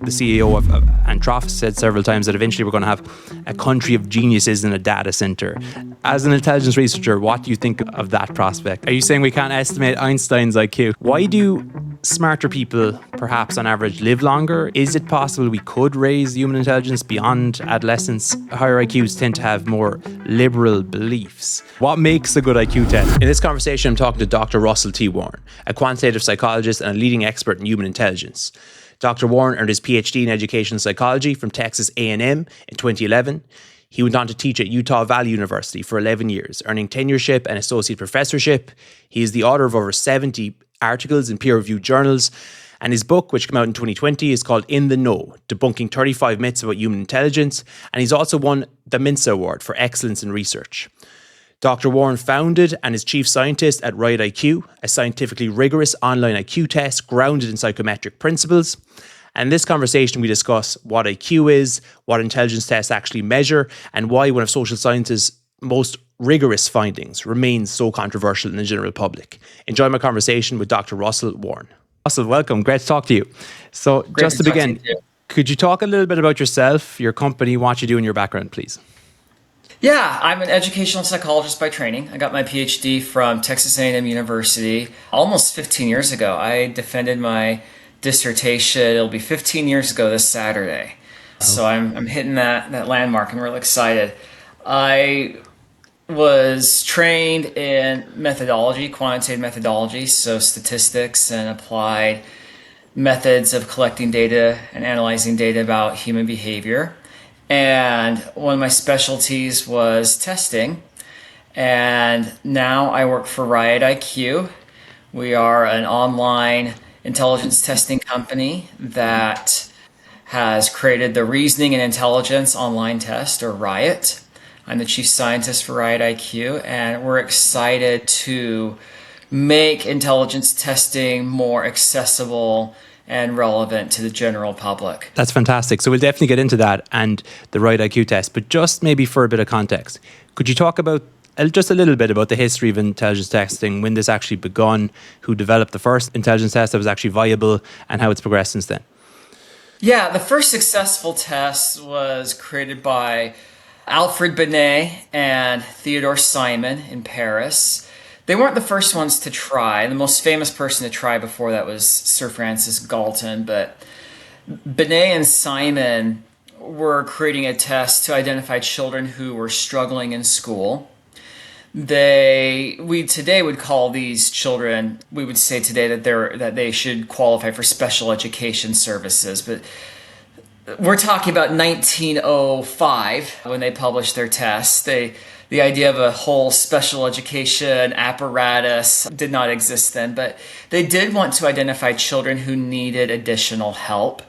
The CEO of Anthropic said several times that eventually we're going to have a country of geniuses in a data center. As an intelligence researcher, what do you think of that prospect? Are you saying we can't estimate Einstein's IQ? Why do smarter people, perhaps on average, live longer? Is it possible we could raise human intelligence beyond adolescence? Higher IQs tend to have more liberal beliefs. What makes a good IQ test? In this conversation, I'm talking to Dr. Russell T. Warne, a quantitative psychologist and a leading expert in human intelligence. Dr. Warne earned his PhD in educational psychology from Texas A&M in 2011. He went on to teach at Utah Valley University for 11 years, earning tenureship and associate professorship. He is the author of over 70 articles in peer-reviewed journals, and his book, which came out in 2020, is called In the Know, Debunking 35 Myths About Human Intelligence, and he's also won the Mensa Award for Excellence in Research. Dr. Warne founded and is chief scientist at Riot IQ, a scientifically rigorous online IQ test grounded in psychometric principles. And in this conversation, we discuss what IQ is, what intelligence tests actually measure, and why one of social science's most rigorous findings remains so controversial in the general public. Enjoy my conversation with Dr. Russell Warne. Russell, welcome. Great to talk to you. So just to begin, could you talk a little bit about yourself, your company, what you do, and your background, please? Yeah, I'm an educational psychologist by training. I got my PhD from Texas A&M University almost 15 years ago. I defended my dissertation. It'll be 15 years ago this Saturday. So I'm hitting that landmark. I'm really excited. I was trained in methodology, quantitative methodology, so statistics and applied methods of collecting data and analyzing data about human behavior. And one of my specialties was testing. And now I work for Riot IQ. We are an online intelligence testing company that has created the Reasoning and Intelligence Online Test, or RIOT. I'm the chief scientist for Riot IQ, and we're excited to make intelligence testing more accessible and relevant to the general public. That's fantastic. So we'll definitely get into that and the Riot IQ test, but just maybe for a bit of context, could you talk about just a little bit about the history of intelligence testing, when this actually begun, who developed the first intelligence test that was actually viable, and how it's progressed since then? Yeah, the first successful test was created by Alfred Binet and Theodore Simon in Paris. They weren't the first ones to try. The most famous person to try before that was Sir Francis Galton, but Binet and Simon were creating a test to identify children who were struggling in school. We today would call these children, we would say today that they should qualify for special education services, but we're talking about 1905 when they published their tests. The idea of a whole special education apparatus did not exist then, but they did want to identify children who needed additional help.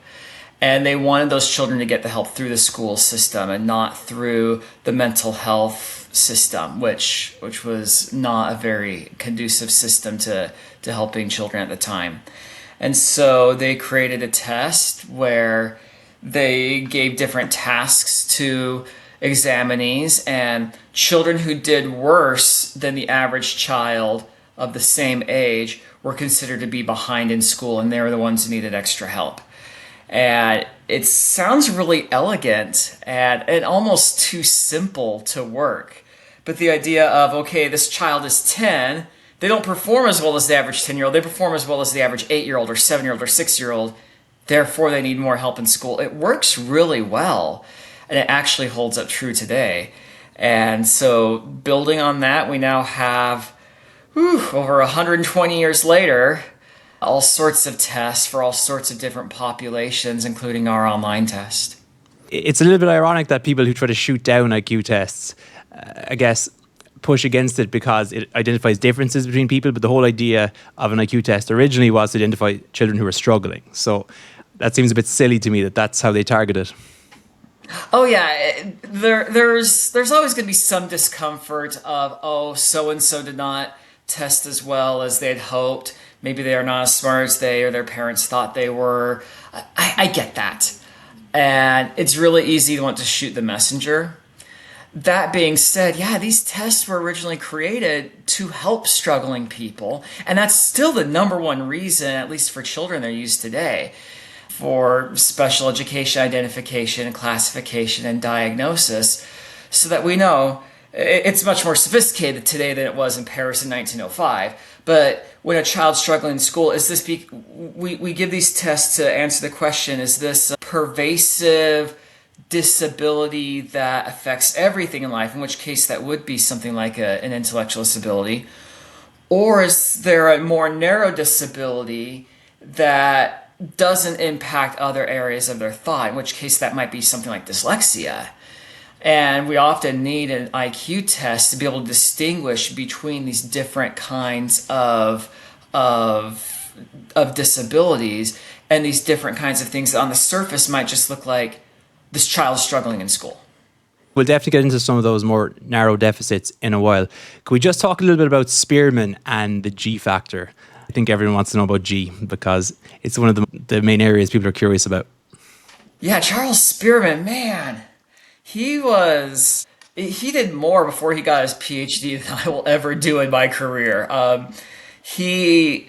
And they wanted those children to get the help through the school system and not through the mental health system, which was not a very conducive system to helping children at the time. And so they created a test where they gave different tasks to examinees, and children who did worse than the average child of the same age were considered to be behind in school, and they were the ones who needed extra help. And it sounds really elegant and almost too simple to work. But the idea of, okay, this child is 10, they don't perform as well as the average 10-year-old, they perform as well as the average 8-year-old or 7-year-old or 6-year-old, therefore they need more help in school. It works really well. And it actually holds up true today. And so building on that, we now have, over 120 years later, all sorts of tests for all sorts of different populations, including our online test. It's a little bit ironic that people who try to shoot down IQ tests, I guess, push against it because it identifies differences between people. But the whole idea of an IQ test originally was to identify children who are struggling. So that seems a bit silly to me that that's how they target it. Oh yeah, there's always going to be some discomfort of, so-and-so did not test as well as they'd hoped. Maybe they are not as smart as they or their parents thought they were. I get that. And it's really easy to want to shoot the messenger. That being said, yeah, these tests were originally created to help struggling people. And that's still the number one reason, at least for children, they're used today. for special education identification and classification and diagnosis, so that we know it's much more sophisticated today than it was in Paris in 1905. But when a child's struggling in school, we give these tests to answer the question, is this a pervasive disability that affects everything in life, in which case that would be something like an intellectual disability, or is there a more narrow disability that doesn't impact other areas of their thought, in which case that might be something like dyslexia. And we often need an IQ test to be able to distinguish between these different kinds of disabilities and these different kinds of things that on the surface might just look like this child's struggling in school. We'll definitely get into some of those more narrow deficits in a while. Can we just talk a little bit about Spearman and the G factor? I think everyone wants to know about G because it's one of the main areas people are curious about. Yeah, Charles Spearman, man. He did more before he got his PhD than I will ever do in my career. He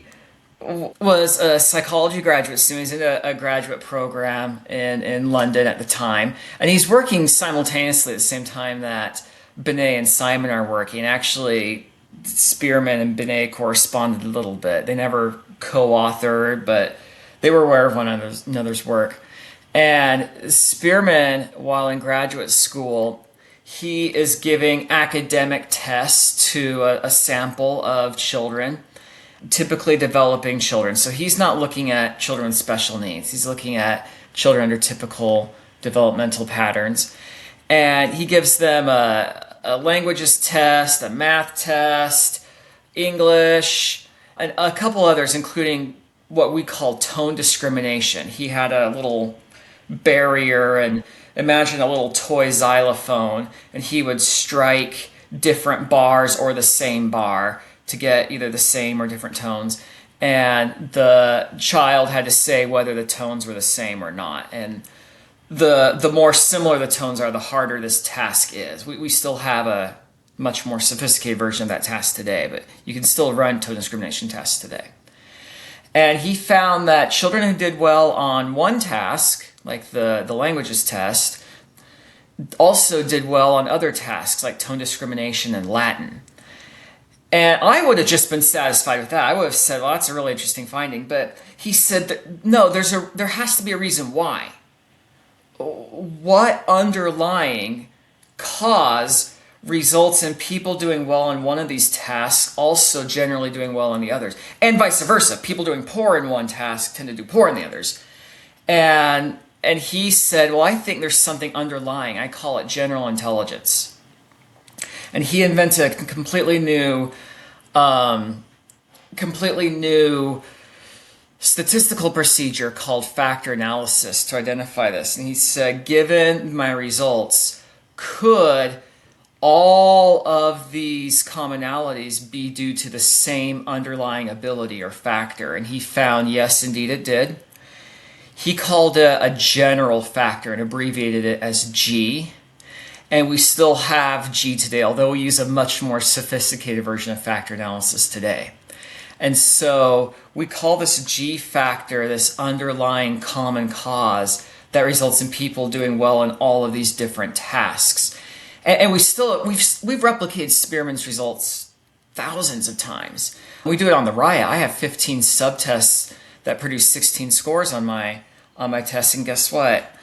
was a psychology graduate student. He's in a graduate program in London at the time. And he's working simultaneously at the same time that Binet and Simon are working. Actually, Spearman and Binet corresponded a little bit. They never co-authored, but they were aware of one another's work. And Spearman, while in graduate school, he is giving academic tests to a sample of children, typically developing children. So he's not looking at children with special needs. He's looking at children under typical developmental patterns. And he gives them a languages test, a math test, English, and a couple others, including what we call tone discrimination. He had a little barrier, and imagine a little toy xylophone, and he would strike different bars or the same bar to get either the same or different tones, and the child had to say whether the tones were the same or not. And the more similar the tones are, the harder this task is. We still have a much more sophisticated version of that task today, but you can still run tone discrimination tests today. And he found that children who did well on one task, like the languages test, also did well on other tasks like tone discrimination and Latin. And I would have just been satisfied with that. I would have said, well, that's a really interesting finding. But he said that, no, there has to be a reason why. What underlying cause results in people doing well in one of these tasks also generally doing well in the others? And vice versa. People doing poor in one task tend to do poor in the others. And he said, well, I think there's something underlying. I call it general intelligence. And he invented a completely new statistical procedure called factor analysis to identify this. And he said, given my results, could all of these commonalities be due to the same underlying ability or factor? And he found, yes, indeed it did. He called it a general factor and abbreviated it as G. And we still have G today, although we use a much more sophisticated version of factor analysis today. And so we call this G factor, this underlying common cause that results in people doing well in all of these different tasks. And we've replicated Spearman's results thousands of times. We do it on the Riot. I have 15 subtests that produce 16 scores on my test, and guess what?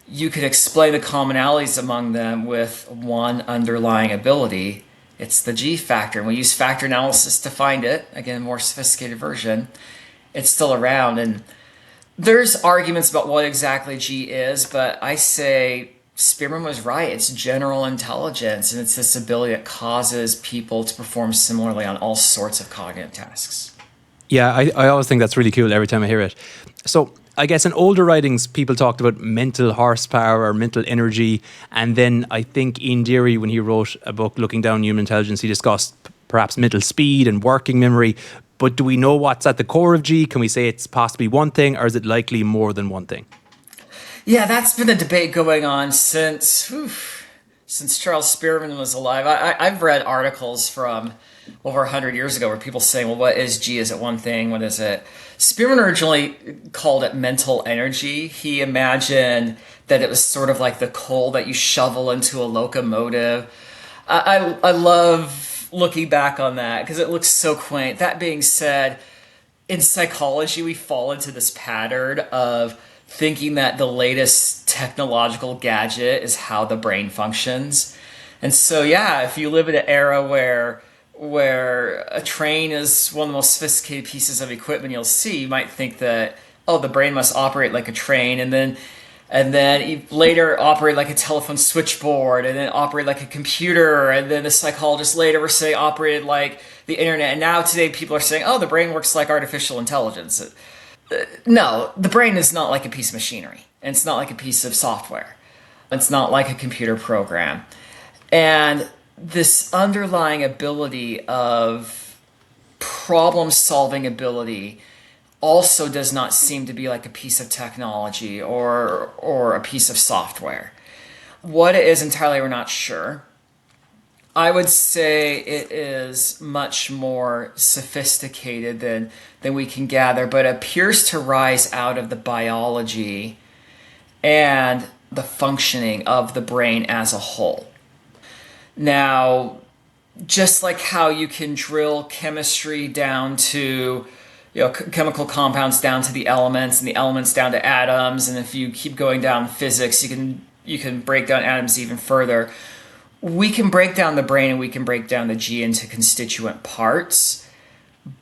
You could explain the commonalities among them with one underlying ability. It's the G factor, and we use factor analysis to find it. Again, a more sophisticated version. It's still around, and there's arguments about what exactly G is, but I say Spearman was right. It's general intelligence, and it's this ability that causes people to perform similarly on all sorts of cognitive tasks. Yeah, I always think that's really cool every time I hear it. So I guess in older writings, people talked about mental horsepower or mental energy. And then I think Ian Deary, when he wrote a book looking down human intelligence, he discussed perhaps mental speed and working memory. But do we know what's at the core of G? Can we say it's possibly one thing, or is it likely more than one thing? Yeah, that's been a debate going on since Charles Spearman was alive. I've read articles from over 100 years ago, where people saying, well, what is G? Is it one thing? What is it? Spearman originally called it mental energy. He imagined that it was sort of like the coal that you shovel into a locomotive. I love looking back on that because it looks so quaint. That being said, in psychology, we fall into this pattern of thinking that the latest technological gadget is how the brain functions. And so, yeah, if you live in an era where a train is one of the most sophisticated pieces of equipment you'll see, you might think that, oh, the brain must operate like a train, and then later operate like a telephone switchboard, and then operate like a computer, and then the psychologists later were saying operated like the internet, and now today people are saying, oh, the brain works like artificial intelligence. No, the brain is not like a piece of machinery. And it's not like a piece of software. It's not like a computer program. And this underlying ability of problem-solving ability also does not seem to be like a piece of technology or a piece of software. What it is entirely, we're not sure. I would say it is much more sophisticated than we can gather, but appears to rise out of the biology and the functioning of the brain as a whole. Now, just like how you can drill chemistry down to, chemical compounds down to the elements, and the elements down to atoms, and if you keep going down physics, you can break down atoms even further. We can break down the brain and we can break down the G into constituent parts,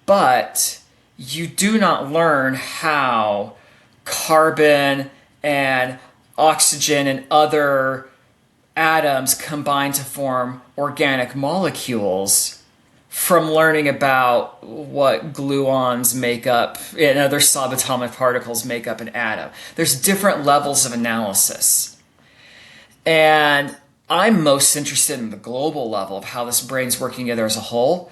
but you do not learn how carbon and oxygen and other atoms combine to form organic molecules from learning about what gluons make up and other subatomic particles make up an atom. There's different levels of analysis. And I'm most interested in the global level of how this brain's working together as a whole.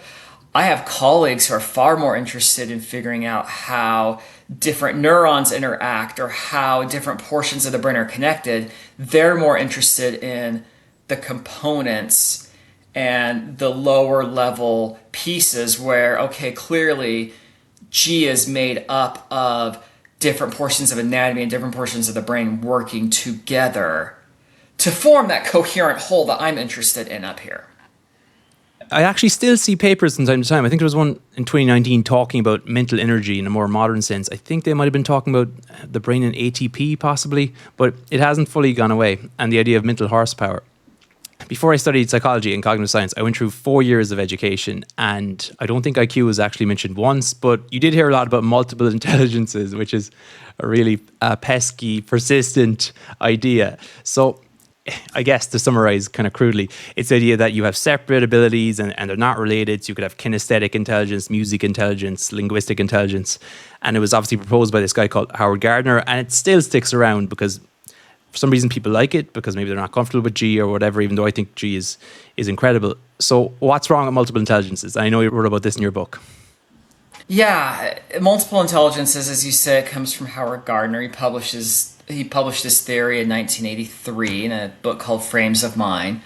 I have colleagues who are far more interested in figuring out how different neurons interact or how different portions of the brain are connected. They're more interested in the components and the lower level pieces where, okay, clearly G is made up of different portions of anatomy and different portions of the brain working together to form that coherent whole that I'm interested in up here. I actually still see papers from time to time. I think there was one in 2019 talking about mental energy in a more modern sense. I think they might have been talking about the brain and ATP possibly, but it hasn't fully gone away. And the idea of mental horsepower. Before I studied psychology and cognitive science, I went through 4 years of education, and I don't think IQ was actually mentioned once, but you did hear a lot about multiple intelligences, which is a really pesky, persistent idea. So I guess to summarize kind of crudely, it's the idea that you have separate abilities and they're not related. So you could have kinesthetic intelligence, music intelligence, linguistic intelligence. And it was obviously proposed by this guy called Howard Gardner, and it still sticks around because for some reason people like it because maybe they're not comfortable with G or whatever, even though I think G is incredible. So what's wrong with multiple intelligences? I know you wrote about this in your book. Yeah, multiple intelligences, as you said, comes from Howard Gardner. He published this theory in 1983 in a book called Frames of Mind.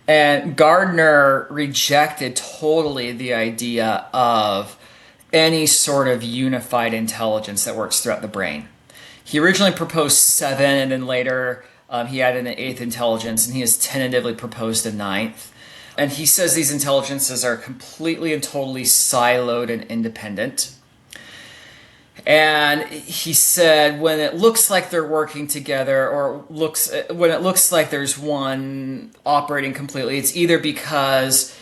And Gardner rejected totally the idea of any sort of unified intelligence that works throughout the brain. He originally proposed 7, and then later he added an 8th intelligence, and he has tentatively proposed a 9th. And he says these intelligences are completely and totally siloed and independent. And he said when it looks like they're working together or when it looks like there's one operating completely, it's either because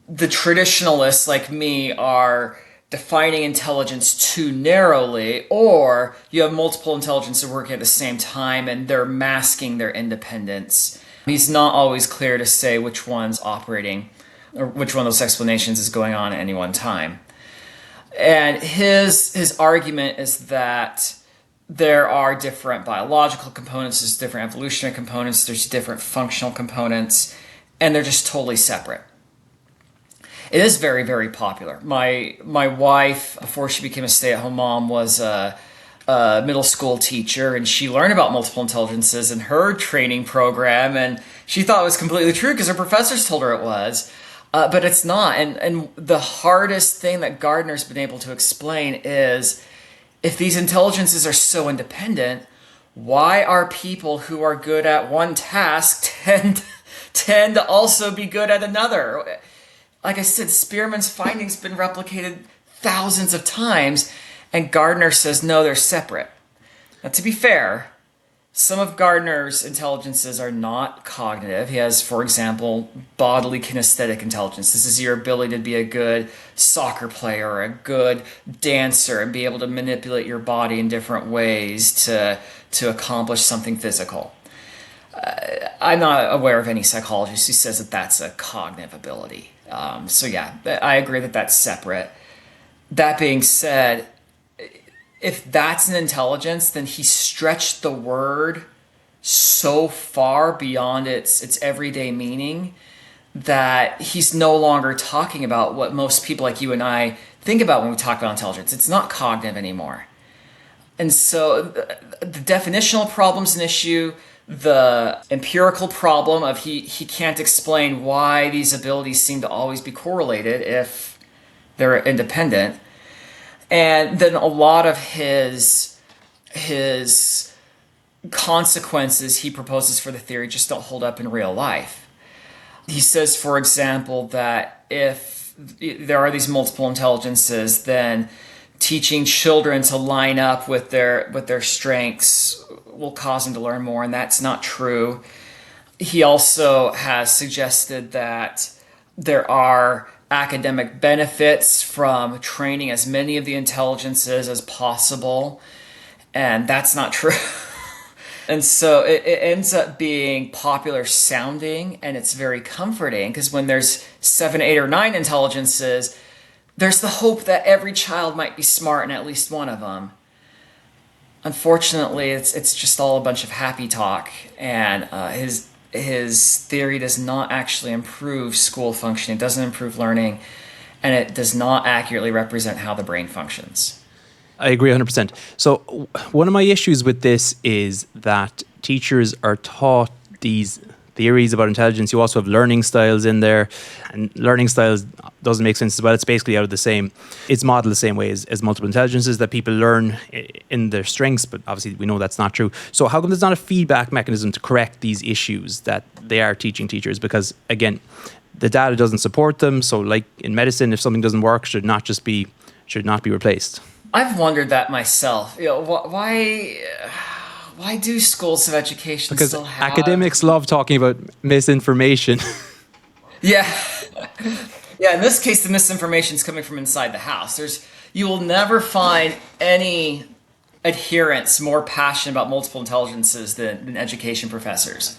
the traditionalists like me are defining intelligence too narrowly, or you have multiple intelligences working at the same time and they're masking their independence. He's not always clear to say which one's operating or which one of those explanations is going on at any one time. And his argument is that there are different biological components, there's different evolutionary components, there's different functional components, and they're just totally separate. It is very, very popular. My wife, before she became a stay-at-home mom, was a middle school teacher, and she learned about multiple intelligences in her training program, and she thought it was completely true because her professors told her it was. But it's not. And the hardest thing that Gardner's been able to explain is, if these intelligences are so independent, why are people who are good at one task tend to also be good at another? Like I said, Spearman's findings been replicated thousands of times, and Gardner says no, they're separate. Now, to be fair, some of Gardner's intelligences are not cognitive. He has, for example, bodily kinesthetic intelligence. This is your ability to be a good soccer player or a good dancer and be able to manipulate your body in different ways to accomplish something physical. I'm not aware of any psychologist who says that that's a cognitive ability. So yeah, I agree that that's separate. That being said, if that's an intelligence, then he stretched the word so far beyond its everyday meaning that he's no longer talking about what most people like you and I think about when we talk about intelligence. It's not cognitive anymore. And so the definitional problem's an issue. The empirical problem of he can't explain why these abilities seem to always be correlated if they're independent. And then a lot of his consequences he proposes for the theory just don't hold up in real life. He says, for example, that if there are these multiple intelligences, then teaching children to line up with their strengths will cause them to learn more, and that's not true. He also has suggested that there are academic benefits from training as many of the intelligences as possible, and that's not true. And so it ends up being popular sounding, and it's very comforting, because when there's 7, 8, or 9 intelligences, there's the hope that every child might be smart in at least one of them. Unfortunately, it's just all a bunch of happy talk, and his theory does not actually improve school functioning. It doesn't improve learning, and it does not accurately represent how the brain functions. I agree 100%. So one of my issues with this is that teachers are taught these theories about intelligence. You also have learning styles in there, and learning styles doesn't make sense as well. It's basically out of the same, it's modeled the same way as multiple intelligences, that people learn in their strengths, but obviously we know that's not true. So how come there's not a feedback mechanism to correct these issues that they are teaching teachers? Because again, the data doesn't support them. So like in medicine, if something doesn't work, should not be replaced. I've wondered that myself. Why do schools of education Because still have... academics love talking about misinformation. Yeah. Yeah, in this case, the misinformation is coming from inside the house. You will never find any adherents more passionate about multiple intelligences than education professors.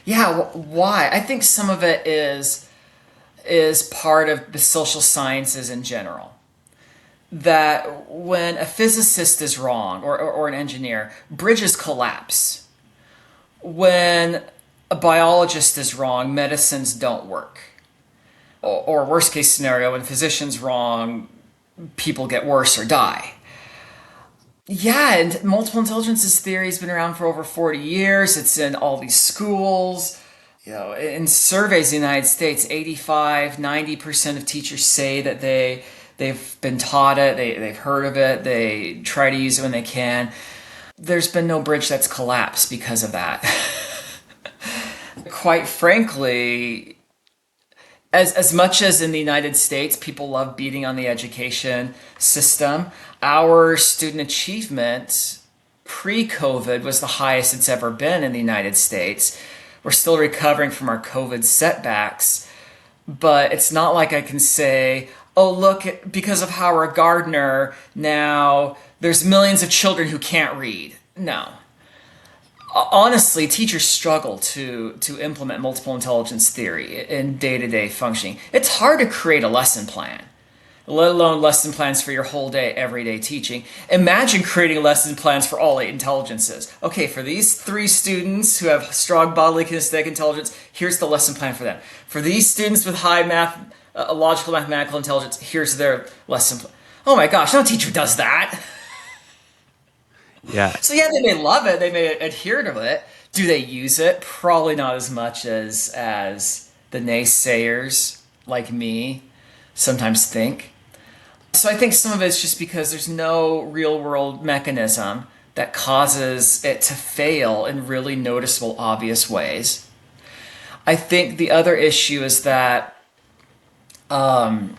Yeah, why? I think some of it is part of the social sciences in general. That when a physicist is wrong, or an engineer, bridges collapse. When a biologist is wrong, medicines don't work. Or worst case scenario, when a physician's wrong, people get worse or die. Yeah, and multiple intelligences theory has been around for over 40 years. It's in all these schools. In surveys in the United States, 85-90% of teachers say that they've been taught it, they've heard of it, they try to use it when they can. There's been no bridge that's collapsed because of that. Quite frankly, as much as in the United States people love beating on the education system, our student achievement pre-COVID was the highest it's ever been in the United States. We're still recovering from our COVID setbacks, but it's not like I can say, oh, look, because of Howard Gardner, now there's millions of children who can't read. No. Honestly, teachers struggle to implement multiple intelligence theory in day-to-day functioning. It's hard to create a lesson plan, let alone lesson plans for your whole day, everyday teaching. Imagine creating lesson plans for all 8 intelligences. Okay, for these 3 students who have strong bodily kinesthetic intelligence, here's the lesson plan for them. For these students with high logical mathematical intelligence, here's their lesson plan. Oh my gosh, no teacher does that. Yeah. So yeah, they may love it, they may adhere to it. Do they use it? Probably not as much as the naysayers like me sometimes think. So I think some of it's just because there's no real world mechanism that causes it to fail in really noticeable, obvious ways. I think the other issue is that, and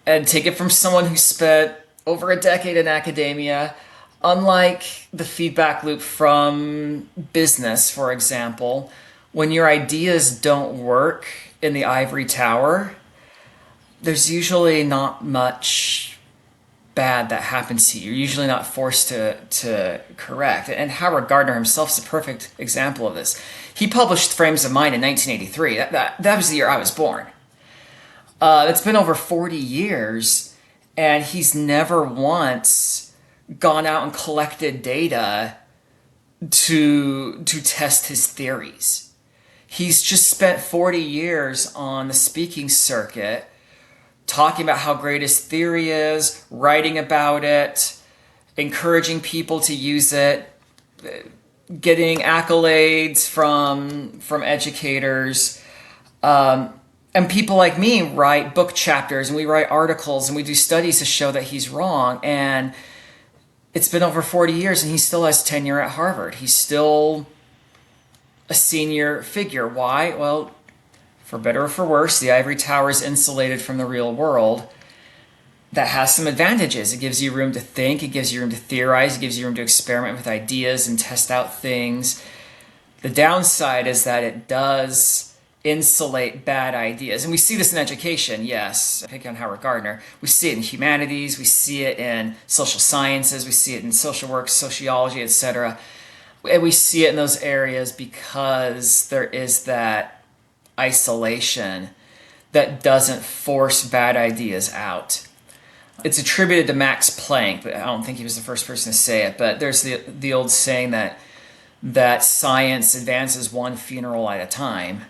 take it from someone who spent over a decade in academia, unlike the feedback loop from business, for example, when your ideas don't work in the ivory tower, there's usually not much bad that happens to you. You're usually not forced to correct. And Howard Gardner himself is a perfect example of this. He published Frames of Mind in 1983. That was the year I was born. It's been over 40 years, and he's never once gone out and collected data to test his theories. He's just spent 40 years on the speaking circuit talking about how great his theory is, writing about it, encouraging people to use it, getting accolades from educators. And people like me write book chapters and we write articles and we do studies to show that he's wrong. And it's been over 40 years and he still has tenure at Harvard. He's still a senior figure. Why? Well, for better or for worse, the ivory tower is insulated from the real world. That has some advantages. It gives you room to think. It gives you room to theorize. It gives you room to experiment with ideas and test out things. The downside is that it does insulate bad ideas. And we see this in education, yes. Pick on Howard Gardner. We see it in humanities. We see it in social sciences. We see it in social work, sociology, etc. And we see it in those areas because there is that isolation that doesn't force bad ideas out. It's attributed to Max Planck, but I don't think he was the first person to say it. But there's the old saying that science advances one funeral at a time.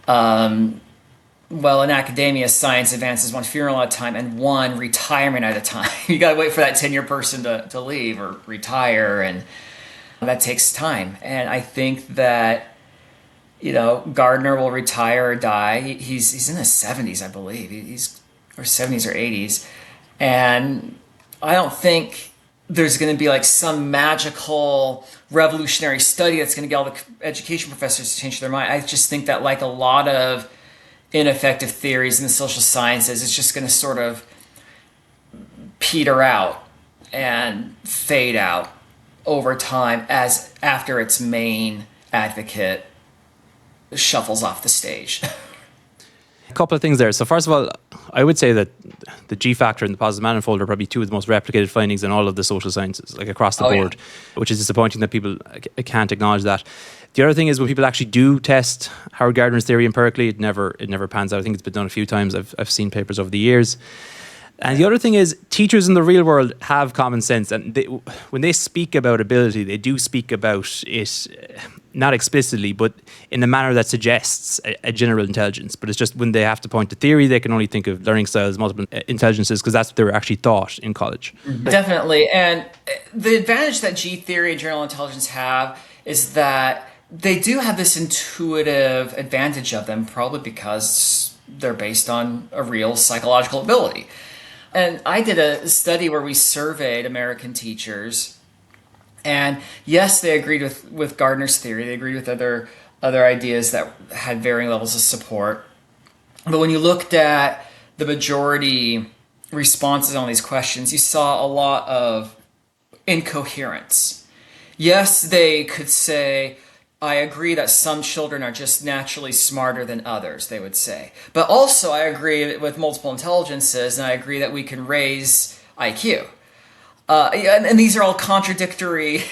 Well, in academia, science advances one funeral at a time and one retirement at a time. You got to wait for that tenure person to leave or retire, and that takes time. And I think that, Gardner will retire or die. He's in his 70s, I believe. He's or 70s or 80s. And I don't think there's going to be like some magical revolutionary study that's going to get all the education professors to change their mind. I just think that, like a lot of ineffective theories in the social sciences, it's just going to sort of peter out and fade out over time as after its main advocate shuffles off the stage. A couple of things there. So first of all, I would say that the G factor and the positive manifold are probably two of the most replicated findings in all of the social sciences, like across the board, which is disappointing that people can't acknowledge that. The other thing is when people actually do test Howard Gardner's theory empirically, it never pans out. I think it's been done a few times. I've seen papers over the years. And the other thing is teachers in the real world have common sense, and when they speak about ability, they do speak about it not explicitly, but in a manner that suggests a general intelligence. But it's just when they have to point to theory, they can only think of learning styles, multiple intelligences, because that's what they were actually taught in college. Mm-hmm. Definitely. And the advantage that G theory and general intelligence have is that they do have this intuitive advantage of them, probably because they're based on a real psychological ability. And I did a study where we surveyed American teachers, and yes, they agreed with Gardner's theory. They agreed with other ideas that had varying levels of support. But when you looked at the majority responses on these questions, you saw a lot of incoherence. Yes, they could say, I agree that some children are just naturally smarter than others, they would say. But also I agree with multiple intelligences, and I agree that we can raise IQ. And these are all contradictory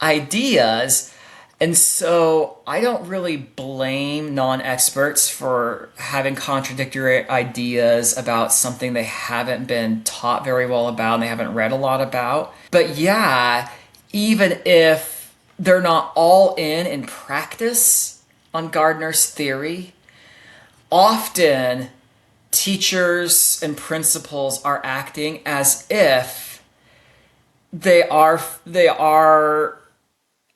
ideas. And so I don't really blame non-experts for having contradictory ideas about something they haven't been taught very well about and they haven't read a lot about. But yeah, even if they're not all in practice on Gardner's theory, often teachers and principals are acting as if they are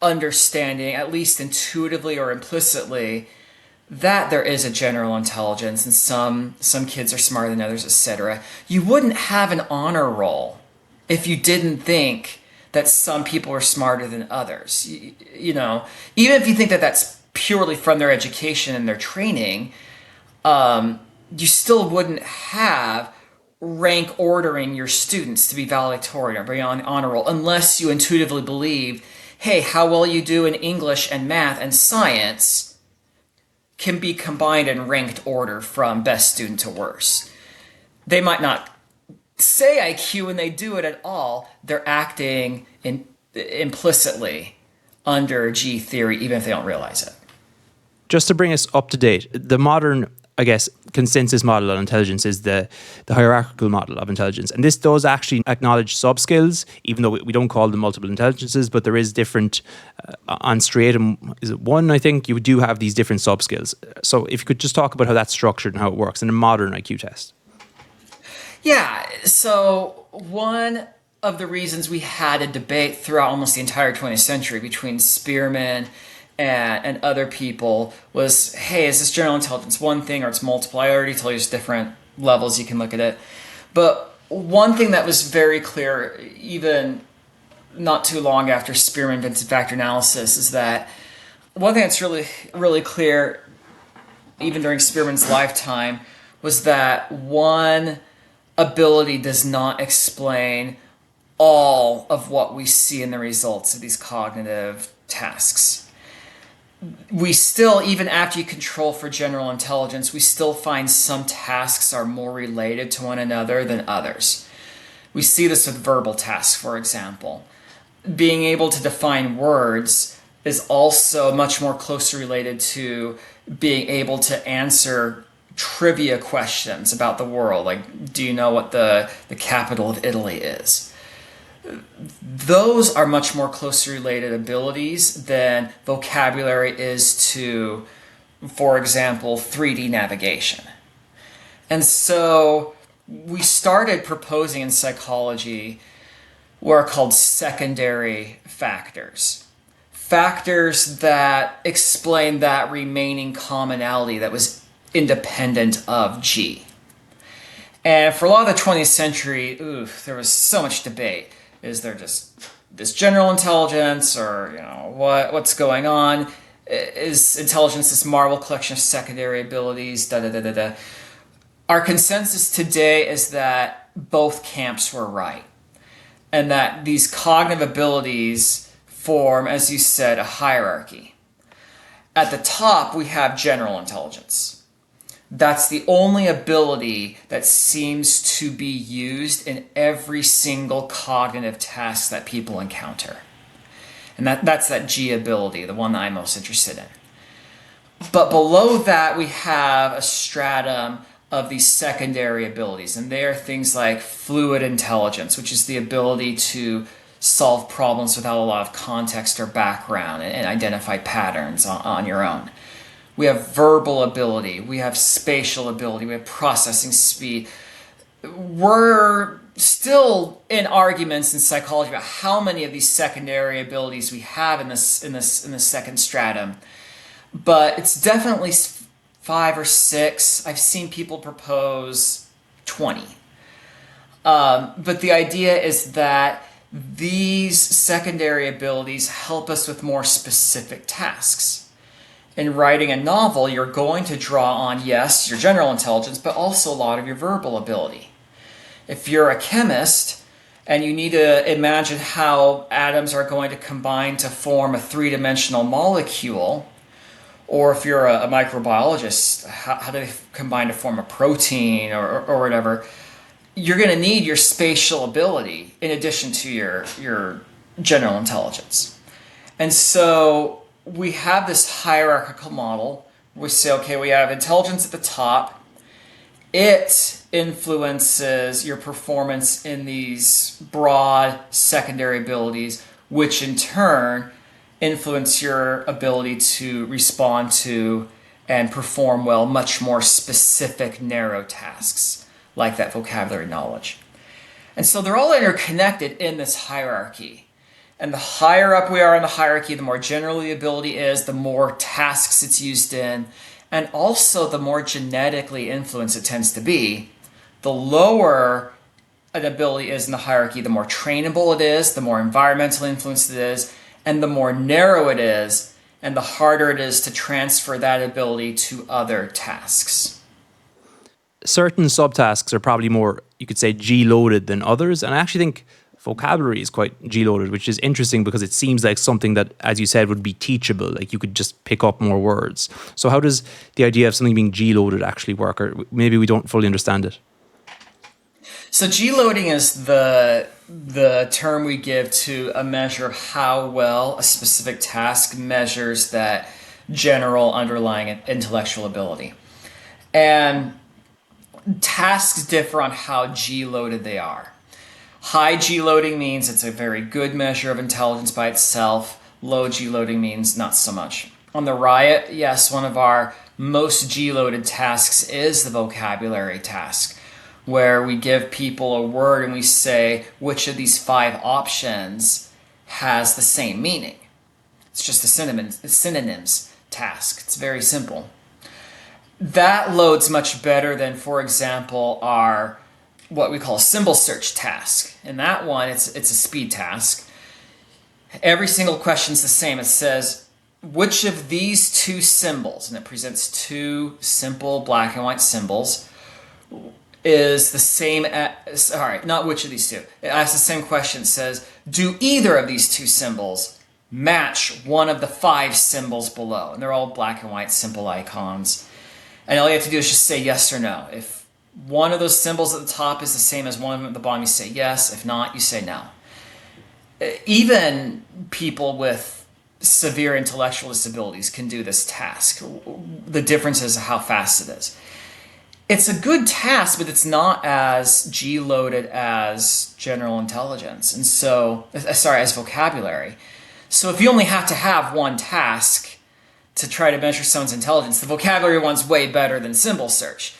understanding, at least intuitively or implicitly, that there is a general intelligence and some kids are smarter than others, etc. You wouldn't have an honor roll if you didn't think that some people are smarter than others. You know, even if you think that that's purely from their education and their training, you still wouldn't have rank ordering your students to be valedictorian or be on honor roll unless you intuitively believe, hey, how well you do in English and math and science can be combined in ranked order from best student to worst. They might not say IQ when they do it at all. They're acting implicitly under G theory, even if they don't realize it. Just to bring us up to date, the modern, I guess, consensus model of intelligence is the hierarchical model of intelligence. And this does actually acknowledge sub-skills, even though we don't call them multiple intelligences, but there is different, on stratum, is it 1, I think, you do have these different sub-skills. So if you could just talk about how that's structured and how it works in a modern IQ test. Yeah, so one of the reasons we had a debate throughout almost the entire 20th century between Spearman and other people was, hey, is this general intelligence one thing or it's multiple? I already told you there's different levels you can look at it. But one thing that was very clear, even not too long after Spearman invented factor analysis, is that one thing that's really, really clear, even during Spearman's lifetime, was that one ability does not explain all of what we see in the results of these cognitive tasks. We still, even after you control for general intelligence, we still find some tasks are more related to one another than others. We see this with verbal tasks, for example. Being able to define words is also much more closely related to being able to answer trivia questions about the world. Like, do you know what the capital of Italy is? Those are much more closely related abilities than vocabulary is to, for example, 3D navigation. And so we started proposing in psychology what are called secondary factors. Factors that explain that remaining commonality that was independent of G. And for a lot of the 20th century, there was so much debate. Is there just this general intelligence, or what's going on? Is intelligence this marble collection of secondary abilities? Da da da da da. Our consensus today is that both camps were right, and that these cognitive abilities form, as you said, a hierarchy. At the top, we have general intelligence. That's the only ability that seems to be used in every single cognitive task that people encounter. And that's that G ability, the one that I'm most interested in. But below that, we have a stratum of these secondary abilities. And they are things like fluid intelligence, which is the ability to solve problems without a lot of context or background and identify patterns on your own. We have verbal ability, we have spatial ability, we have processing speed. We're still in arguments in psychology about how many of these secondary abilities we have in this second stratum. But it's definitely 5 or 6. I've seen people propose 20. But the idea is that these secondary abilities help us with more specific tasks. In writing a novel, you're going to draw on, yes, your general intelligence, but also a lot of your verbal ability. If you're a chemist and you need to imagine how atoms are going to combine to form a three-dimensional molecule, or if you're a microbiologist, how do they combine to form a protein or whatever, you're going to need your spatial ability in addition to your general intelligence. And so we have this hierarchical model. We say, okay, we have intelligence at the top. It influences your performance in these broad secondary abilities, which in turn influence your ability to respond to and perform well much more specific, narrow tasks, like that vocabulary knowledge. And so they're all interconnected in this hierarchy. And the higher up we are in the hierarchy, the more general the ability is, the more tasks it's used in, And also, the more genetically influenced it tends to be, the lower an ability is in the hierarchy, the more trainable it is, the more environmental influenced it is, and the more narrow it is, and the harder it is to transfer that ability to other tasks. Certain subtasks are probably more, you could say, G-loaded than others. And I actually think vocabulary is quite G-loaded, which is interesting because it seems like something that, as you said, would be teachable. Like you could just pick up more words. So how does the idea of something being G-loaded actually work? Or maybe we don't fully understand it. So G-loading is the term we give to a measure of how well a specific task measures that general underlying intellectual ability. And tasks differ on how G-loaded they are. High G-loading means it's a very good measure of intelligence by itself. Low G-loading means not so much. On the Riot, yes, one of our most G-loaded tasks is the vocabulary task, where we give people a word and we say which of these 5 options has the same meaning. It's just a synonyms task. It's very simple. That loads much better than, for example, our what we call a symbol search task. In that one, it's a speed task. Every single question is the same. It says, which of these 2 symbols, and it presents 2 simple black and white symbols, is the same as, sorry, not which of these 2. It asks the same question. It says, do either of these 2 symbols match one of the 5 symbols below? And they're all black and white simple icons. And all you have to do is just say yes or no. If one of those symbols at the top is the same as one of them at the bottom, you say yes. If not, you say no. Even people with severe intellectual disabilities can do this task. The difference is how fast it is. It's a good task, but it's not as G-loaded as general intelligence. And so, as vocabulary. So if you only have to have one task to try to measure someone's intelligence, the vocabulary one's way better than symbol search.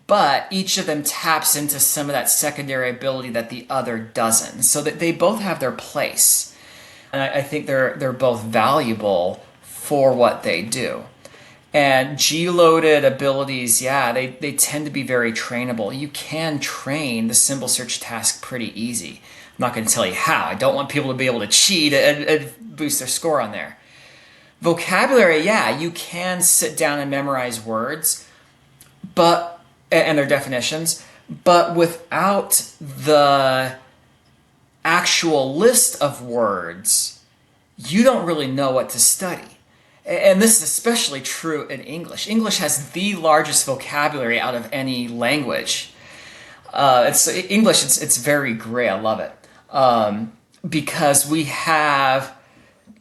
But each of them taps into some of that secondary ability that the other doesn't. So that they both have their place. And I think they're both valuable for what they do. And G-loaded abilities, yeah, they tend to be very trainable. You can train the symbol search task pretty easy. I'm not going to tell you how. I don't want people to be able to cheat and boost their score on there. Vocabulary, yeah, you can sit down and memorize words, and their definitions, but without the actual list of words, you don't really know what to study. And this is especially true in English. English has the largest vocabulary out of any language. It's very gray. I love it. Because we have,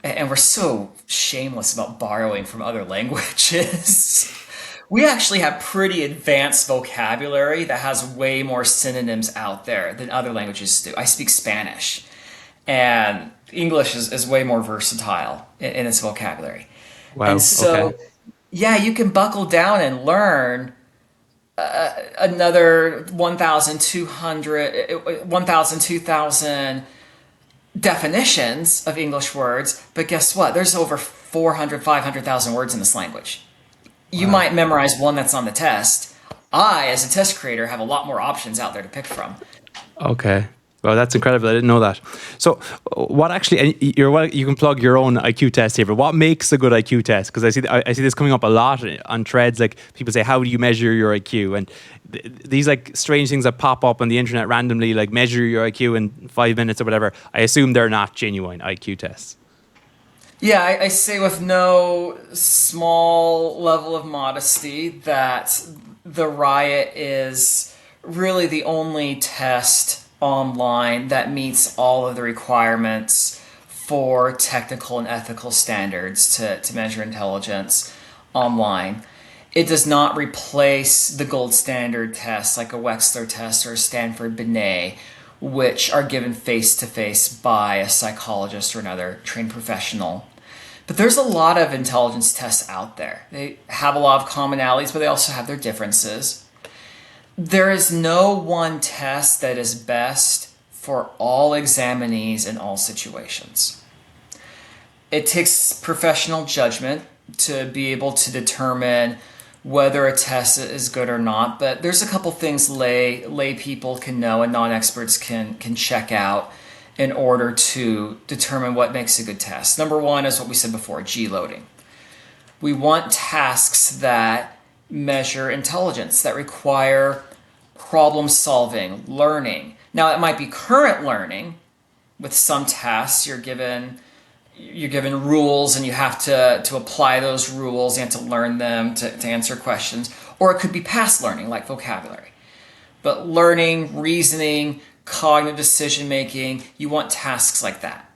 and we're so shameless about borrowing from other languages. We actually have pretty advanced vocabulary that has way more synonyms out there than other languages do. I speak Spanish, and English is way more versatile in its vocabulary. Wow. And so, okay. yeah, you can buckle down and learn another 2,000 definitions of English words, but guess what? There's over 400, 500,000 words in this language. You might memorize one that's on the test. I, as a test creator, have a lot more options out there to pick from. Okay. Well, that's incredible. I didn't know that. So what actually, and you can plug your own IQ test here, but what makes a good IQ test? Because I see this coming up a lot on threads. Like people say, how do you measure your IQ? And these like strange things that pop up on the internet randomly, like measure your IQ in 5 minutes or whatever. I assume they're not genuine IQ tests. Yeah, I say with no small level of modesty that the Riot is really the only test online that meets all of the requirements for technical and ethical standards to measure intelligence online. It does not replace the gold standard tests like a Wechsler test or a Stanford Binet, which are given face-to-face by a psychologist or another trained professional. But there's a lot of intelligence tests out there. They have a lot of commonalities, but they also have their differences. There is no one test that is best for all examinees in all situations. It takes professional judgment to be able to determine whether a test is good or not. But there's a couple things lay people can know and non-experts can check out in order to determine what makes a good test. Number one is what we said before, G-loading. We want tasks that measure intelligence, that require problem solving, learning. Now, it might be current learning. With some tasks, you're given rules and you have to apply those rules. You have to learn them to answer questions. Or it could be past learning, like vocabulary. But learning, reasoning, cognitive decision making, you want tasks like that.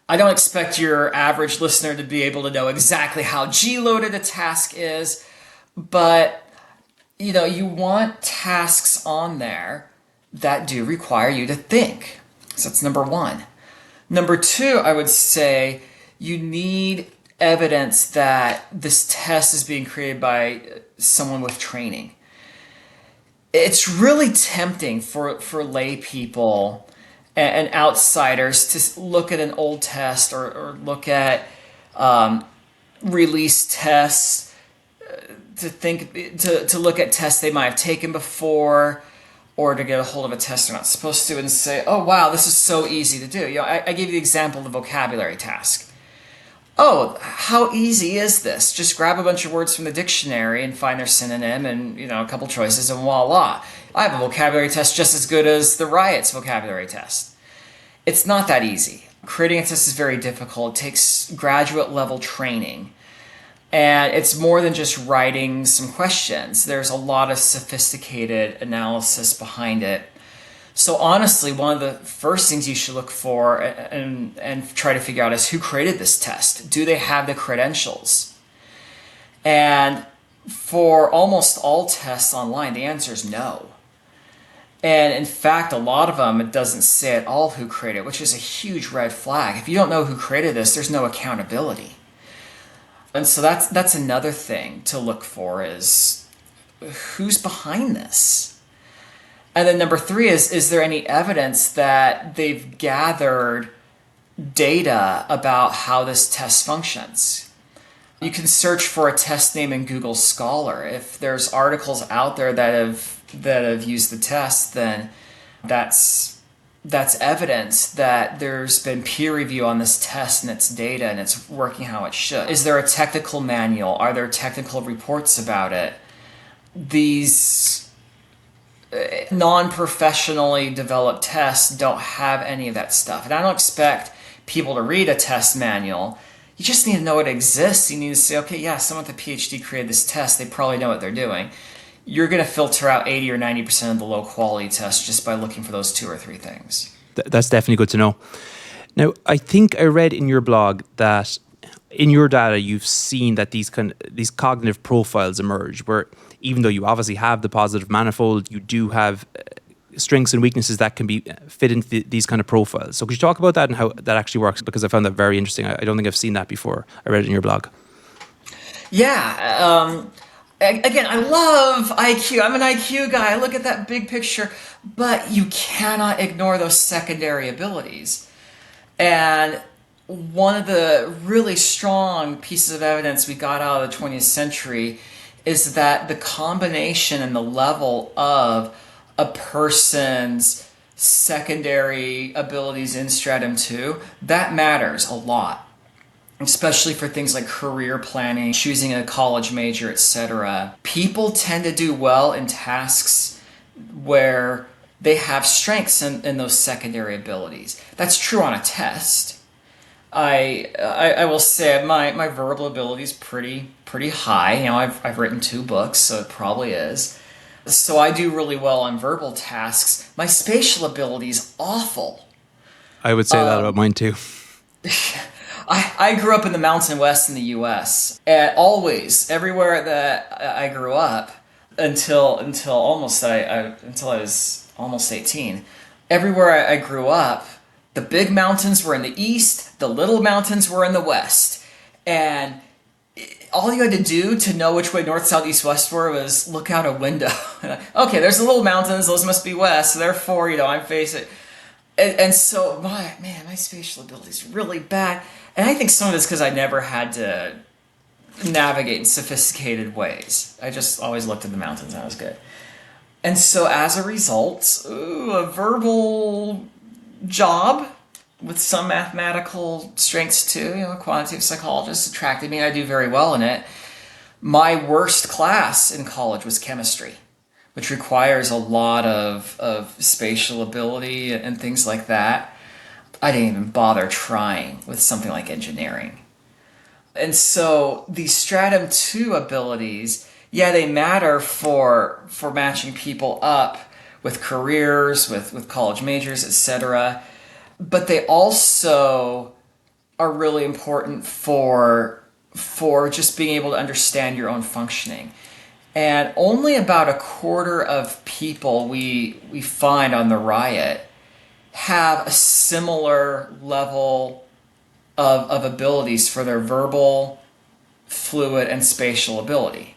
I don't expect your average listener to be able to know exactly how G-loaded a task is, but you want tasks on there that do require you to think. So that's number one. Number two, I would say you need evidence that this test is being created by someone with training. It's really tempting for lay people and outsiders to look at an old test or look at released tests, to look at tests they might have taken before, or to get a hold of a test they're not supposed to and say, oh wow, this is so easy to do. I gave you the example of the vocabulary task. Oh, how easy is this? Just grab a bunch of words from the dictionary and find their synonym and a couple choices and voila. I have a vocabulary test just as good as the Riot's vocabulary test. It's not that easy. Creating a test is very difficult. It takes graduate level training. And it's more than just writing some questions. There's a lot of sophisticated analysis behind it. So honestly, one of the first things you should look for and try to figure out is who created this test. Do they have the credentials? And for almost all tests online, the answer is no. And in fact, a lot of them, it doesn't say at all who created it, which is a huge red flag. If you don't know who created this, there's no accountability. And so that's another thing to look for is who's behind this? And then number three is there any evidence that they've gathered data about how this test functions? You can search for a test name in Google Scholar. If there's articles out there that have used the test, then that's evidence that there's been peer review on this test and its data and it's working how it should. Is there a technical manual? Are there technical reports about it? These non-professionally developed tests don't have any of that stuff. And I don't expect people to read a test manual. You just need to know it exists. You need to say, okay, yeah, someone with a PhD created this test. They probably know what they're doing. You're going to filter out 80 or 90% of the low quality tests just by looking for those two or three things. That's definitely good to know. Now, I think I read in your blog that in your data, you've seen that these cognitive profiles emerge, where even though you obviously have the positive manifold, you do have strengths and weaknesses that can be fit into these kind of profiles. So could you talk about that and how that actually works? Because I found that very interesting. I don't think I've seen that before. I read it in your blog. Yeah. Again, I love IQ. I'm an IQ guy. I look at that big picture, but you cannot ignore those secondary abilities. And one of the really strong pieces of evidence we got out of the 20th century is that the combination and the level of a person's secondary abilities in stratum 2, that matters a lot. Especially for things like career planning, choosing a college major, etc. People tend to do well in tasks where they have strengths in those secondary abilities. That's true on a test. I will say my verbal ability is pretty high. I've written 2 books, so it probably is. So I do really well on verbal tasks. My spatial ability is awful. I would say that about mine too. I grew up in the Mountain West in the U.S. And always, everywhere that I grew up, until I was almost 18, everywhere I grew up, the big mountains were in the east, the little mountains were in the west, and all you had to do to know which way north, south, east, west were was look out a window. Okay, there's the little mountains; those must be west. So therefore, I'm facing. And so my spatial ability is really bad. And I think some of it's because I never had to navigate in sophisticated ways. I just always looked at the mountains, and that was good. And so as a result, a verbal job with some mathematical strengths too, a quantitative psychologist attracted me. I do very well in it. My worst class in college was chemistry, which requires a lot of spatial ability and things like that. I didn't even bother trying with something like engineering. And so these stratum 2 abilities, yeah, they matter for matching people up with careers, with college majors, etc. But they also are really important for just being able to understand your own functioning. And only about a quarter of people we find on the Riot have a similar level of abilities for their verbal, fluid, and spatial ability.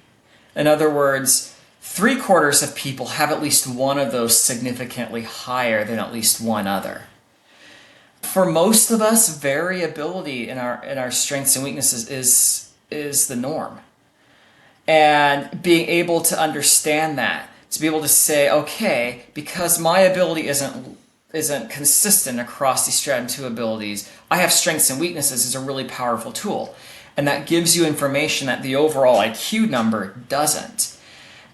In other words, 3/4 of people have at least one of those significantly higher than at least one other. For most of us, variability in our strengths and weaknesses is the norm. And being able to understand that, to be able to say, okay, because my ability isn't consistent across these stratum 2 abilities, I have strengths and weaknesses, is a really powerful tool. And that gives you information that the overall IQ number doesn't.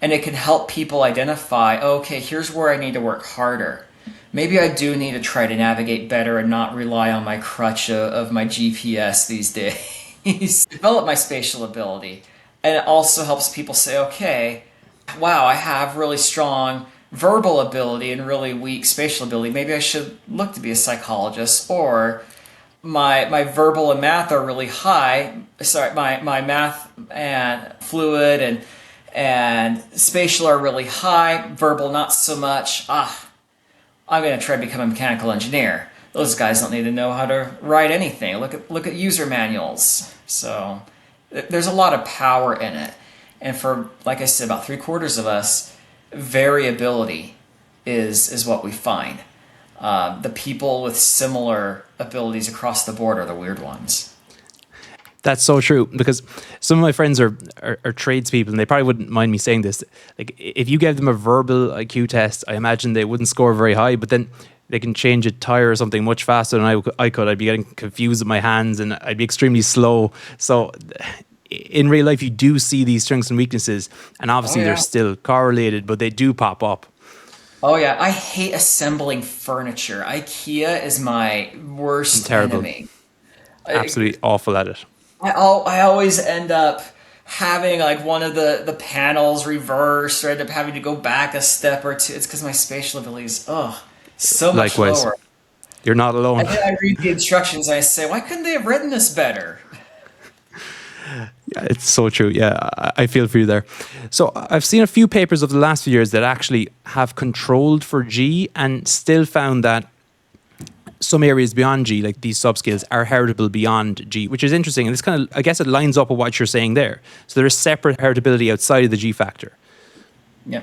And it can help people identify, okay, here's where I need to work harder. Maybe I do need to try to navigate better and not rely on my crutch of my GPS these days. Develop my spatial ability. And it also helps people say, okay, wow, I have really strong verbal ability and really weak spatial ability. Maybe I should look to be a psychologist. Or my verbal and math are really high. Sorry, my math and fluid and spatial are really high. Verbal, not so much. I'm going to try to become a mechanical engineer. Those guys don't need to know how to write anything. Look at user manuals. So there's a lot of power in it. And for, like I said, about 3/4 of us, variability is what we find. The people with similar abilities across the board are the weird ones. That's so true, because some of my friends are tradespeople, and they probably wouldn't mind me saying this. Like, if you gave them a verbal IQ test, I imagine they wouldn't score very high, but then they can change a tire or something much faster than I could. I'd be getting confused with my hands, and I'd be extremely slow. So in real life, you do see these strengths and weaknesses, and obviously they're still correlated, but they do pop up. Oh yeah, I hate assembling furniture. IKEA is my worst enemy. Absolutely awful at it. I always end up having like one of the panels reversed, or end up having to go back a step or two. It's because my spatial ability is so much lower. You're not alone. And then I read the instructions and I say, why couldn't they have written this better? Yeah, it's so true. Yeah, I feel for you there. So I've seen a few papers of the last few years that actually have controlled for G and still found that some areas beyond G, like these subskills, are heritable beyond G, which is interesting. And this kind of, I guess it lines up with what you're saying there. So there is separate heritability outside of the G factor. Yeah.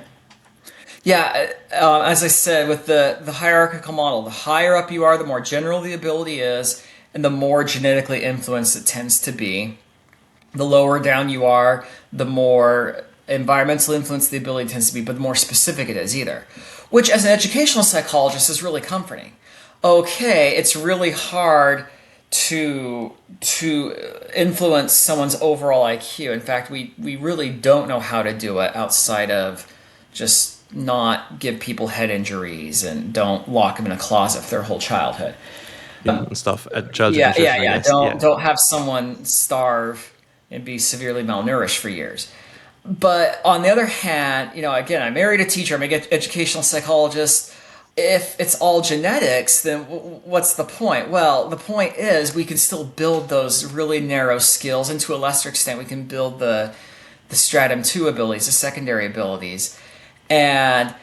Yeah, as I said, with the hierarchical model, the higher up you are, the more general the ability is, and the more genetically influenced it tends to be. The lower down you are, the more environmental influence the ability tends to be, but the more specific it is either. Which, as an educational psychologist, is really comforting. Okay, it's really hard to influence someone's overall IQ. In fact, we really don't know how to do it outside of just not give people head injuries and don't lock them in a closet for their whole childhood. And stuff at childhood. Yeah. Don't have someone starve and be severely malnourished for years. But on the other hand, again, I married a teacher. I'm an educational psychologist. If it's all genetics, then what's the point? Well, the point is we can still build those really narrow skills, and to a lesser extent, we can build the stratum 2 abilities, the secondary abilities, and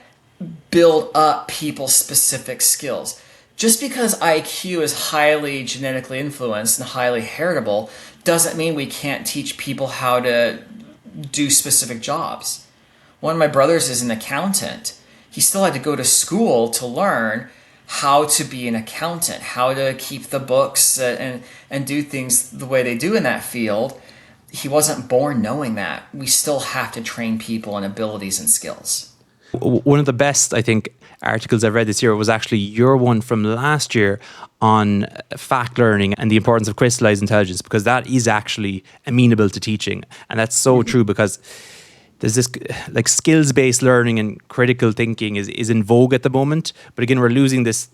build up people's specific skills. Just because IQ is highly genetically influenced and highly heritable doesn't mean we can't teach people how to do specific jobs. One of my brothers is an accountant. He still had to go to school to learn how to be an accountant, how to keep the books and do things the way they do in that field. he wasn't born knowing that. We still have to train people in abilities and skills. One of the best, I think, articles I've read this year was actually your one from last year on fact learning and the importance of crystallized intelligence, because that is actually amenable to teaching. And that's so true, because there's this like skills-based learning and critical thinking is in vogue at the moment. But again, we're losing this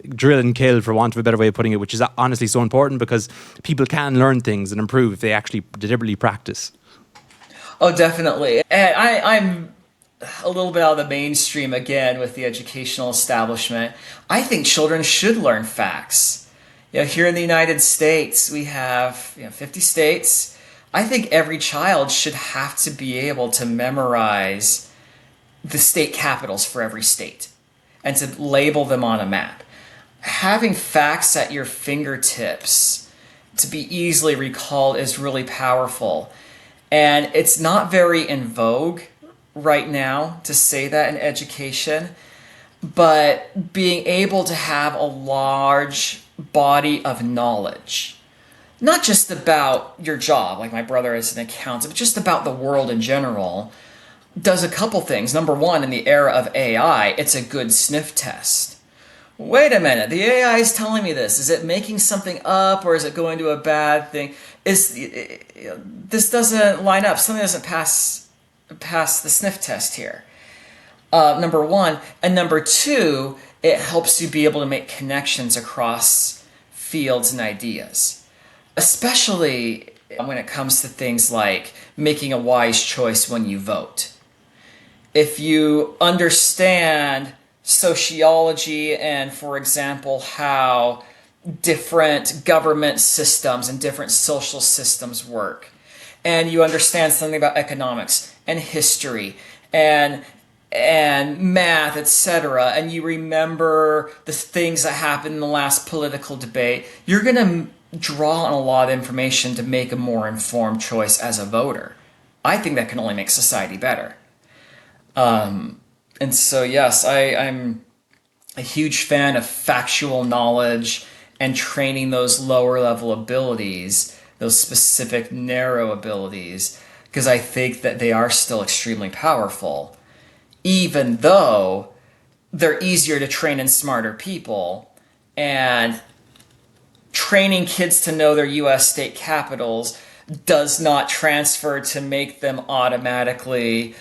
drill and kill, for want of a better way of putting it, which is honestly so important, because people can learn things and improve if they actually deliberately practice. Oh, definitely. And I'm a little bit out of the mainstream again with the educational establishment. I think children should learn facts. Here in the United States, we have 50 states. I think every child should have to be able to memorize the state capitals for every state and to label them on a map. Having facts at your fingertips to be easily recalled is really powerful. And it's not very in vogue right now to say that in education, but being able to have a large body of knowledge, not just about your job, like my brother is an accountant, but just about the world in general, does a couple things. Number one, in the era of AI, it's a good sniff test. Wait a minute, the AI is telling me this. Is it making something up, or is it going to a bad thing? This doesn't line up. Something doesn't pass the sniff test here. Number one. And number two, it helps you be able to make connections across fields and ideas, especially when it comes to things like making a wise choice when you vote. If you understand sociology and, for example, how different government systems and different social systems work, and you understand something about economics and history and math, etc., and you remember the things that happened in the last political debate, you're going to draw on a lot of information to make a more informed choice as a voter. I think that can only make society better. And so, yes, I'm a huge fan of factual knowledge and training those lower level abilities, those specific narrow abilities, because I think that they are still extremely powerful, even though they're easier to train in smarter people. And training kids to know their U.S. state capitals does not transfer to make them automatically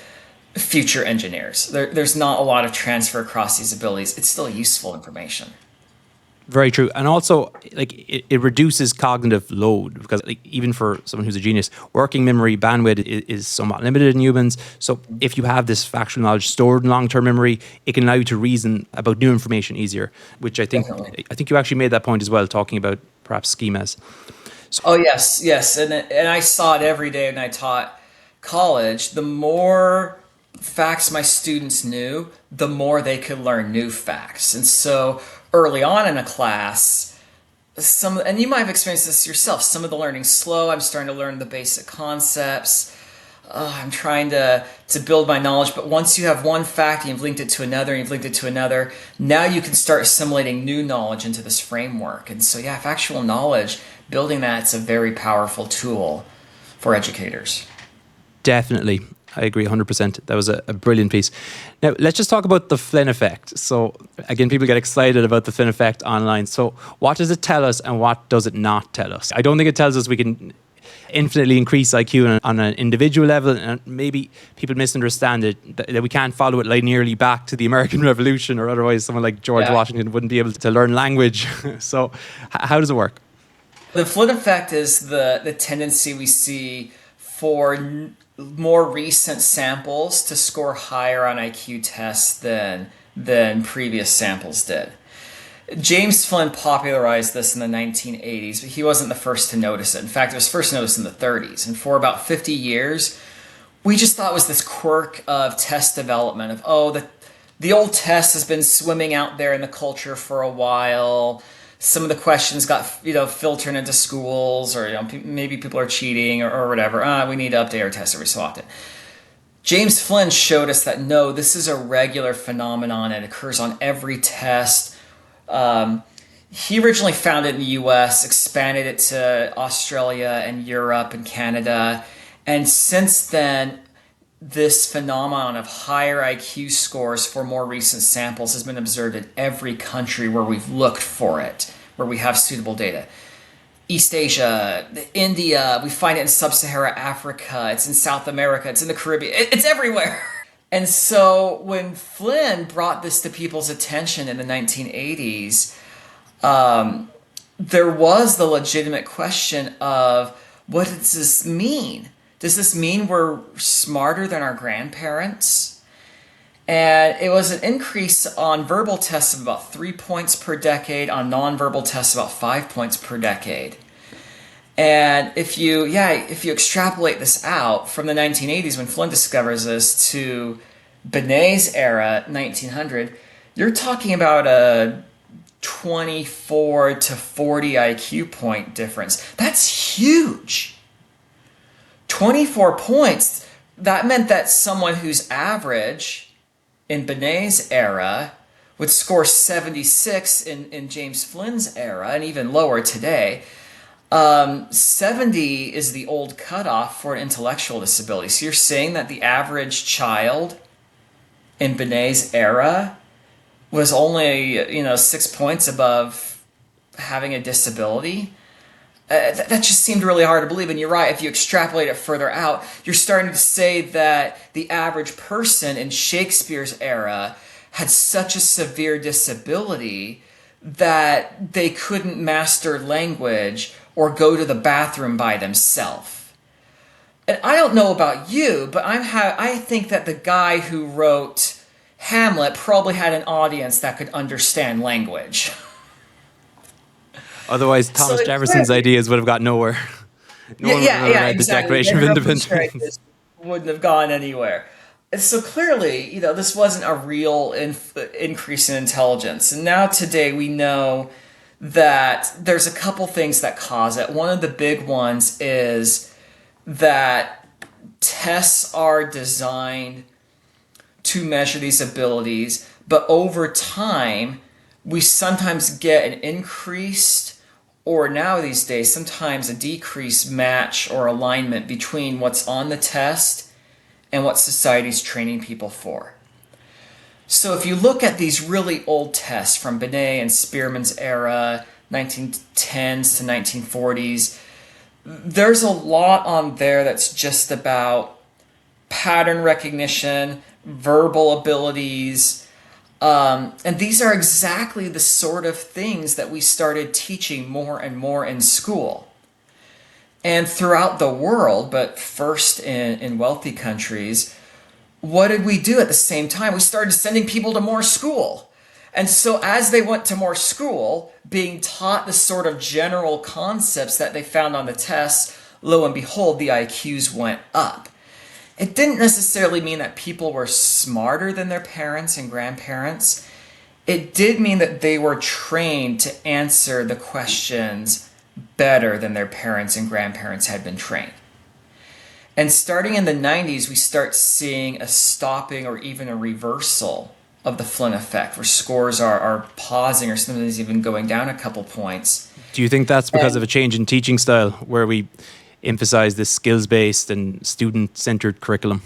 future engineers. There's not a lot of transfer across these abilities. It's still useful information. Very true. And also, like, it reduces cognitive load, because like, even for someone who's a genius, working memory bandwidth is somewhat limited in humans. So if you have this factual knowledge stored in long-term memory, it can allow you to reason about new information easier, which I think you actually made that point as well, talking about perhaps schemas. So, oh, yes. And I saw it every day when I taught college. The more facts my students knew, the more they could learn new facts. And so early on in a class, and you might have experienced this yourself, some of the learning's slow. I'm starting to learn the basic concepts. I'm trying to build my knowledge. But once you have one fact and you've linked it to another and you've linked it to another, now you can start assimilating new knowledge into this framework. And so, yeah, factual knowledge, building that's a very powerful tool for educators. Definitely. I agree 100%. That was a brilliant piece. Now, let's just talk about the Flynn Effect. So, again, people get excited about the Flynn Effect online. So, what does it tell us and what does it not tell us? I don't think it tells us we can infinitely increase IQ on an individual level, and maybe people misunderstand it, that we can't follow it linearly back to the American Revolution, or otherwise someone like George Washington wouldn't be able to learn language. So, how does it work? The Flynn Effect is the tendency we see for more recent samples to score higher on IQ tests than previous samples did. James Flynn popularized this in the 1980s, but he wasn't the first to notice it. In fact, it was first noticed in the 30s. And for about 50 years, we just thought it was this quirk of test development of, the old test has been swimming out there in the culture for a while. Some of the questions got filtered into schools, or maybe people are cheating or whatever. We need to update our tests every so often. James Flynn showed us that no, this is a regular phenomenon. It occurs on every test. He originally found it in the US, expanded it to Australia and Europe and Canada. And since then, this phenomenon of higher IQ scores for more recent samples has been observed in every country where we've looked for it, where we have suitable data. East Asia, India, we find it in sub-Saharan Africa, it's in South America, it's in the Caribbean, it's everywhere. And so when Flynn brought this to people's attention in the 1980s, there was the legitimate question of, what does this mean? Does this mean we're smarter than our grandparents? And it was an increase on verbal tests of about 3 points per decade, on nonverbal tests about 5 points per decade. And if you extrapolate this out from the 1980s when Flynn discovers this to Binet's era, 1900, you're talking about a 24 to 40 IQ point difference. That's huge. 24 points, that meant that someone who's average in Binet's era would score 76 in James Flynn's era, and even lower today. 70 is the old cutoff for an intellectual disability. So you're saying that the average child in Binet's era was only 6 points above having a disability? That just seemed really hard to believe. And you're right, if you extrapolate it further out, you're starting to say that the average person in Shakespeare's era had such a severe disability that they couldn't master language or go to the bathroom by themselves. And I don't know about you, but I think that the guy who wrote Hamlet probably had an audience that could understand language. Otherwise, Thomas Jefferson's ideas would have got nowhere. No one would have read the Declaration of Independence. Wouldn't have gone anywhere. And so clearly, this wasn't a real increase in intelligence. And now today we know that there's a couple things that cause it. One of the big ones is that tests are designed to measure these abilities, but over time, we sometimes get an increased, or now these days, sometimes a decreased match or alignment between what's on the test and what society's training people for. So if you look at these really old tests from Binet and Spearman's era, 1910s to 1940s, there's a lot on there that's just about pattern recognition, verbal abilities, and these are exactly the sort of things that we started teaching more and more in school. And throughout the world, but first in wealthy countries, what did we do at the same time? We started sending people to more school. And so as they went to more school, being taught the sort of general concepts that they found on the tests, lo and behold, the IQs went up. It didn't necessarily mean that people were smarter than their parents and grandparents. It did mean that they were trained to answer the questions better than their parents and grandparents had been trained. And starting in the 90s, we start seeing a stopping or even a reversal of the Flynn effect, where scores are pausing or sometimes even going down a couple points. Do you think that's because of a change in teaching style, where we emphasize this skills-based and student-centered curriculum?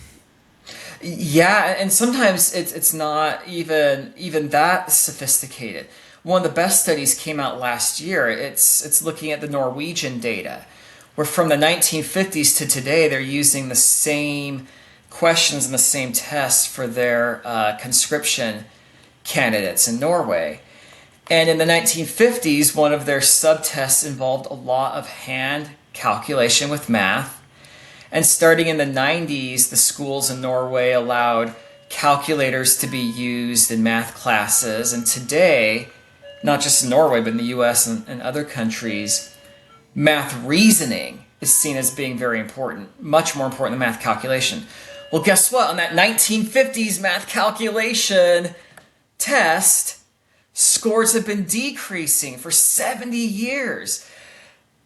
Yeah, and sometimes it's not even that sophisticated. One of the best studies came out last year. It's looking at the Norwegian data, where from the 1950s to today, they're using the same questions and the same tests for their conscription candidates in Norway. And in the 1950s, one of their subtests involved a lot of hand calculation with math. And starting in the 90s, the schools in Norway allowed calculators to be used in math classes. And today, not just in Norway, but in the US and other countries, math reasoning is seen as being very important, much more important than math calculation. Well, guess what? On that 1950s math calculation test, scores have been decreasing for 70 years.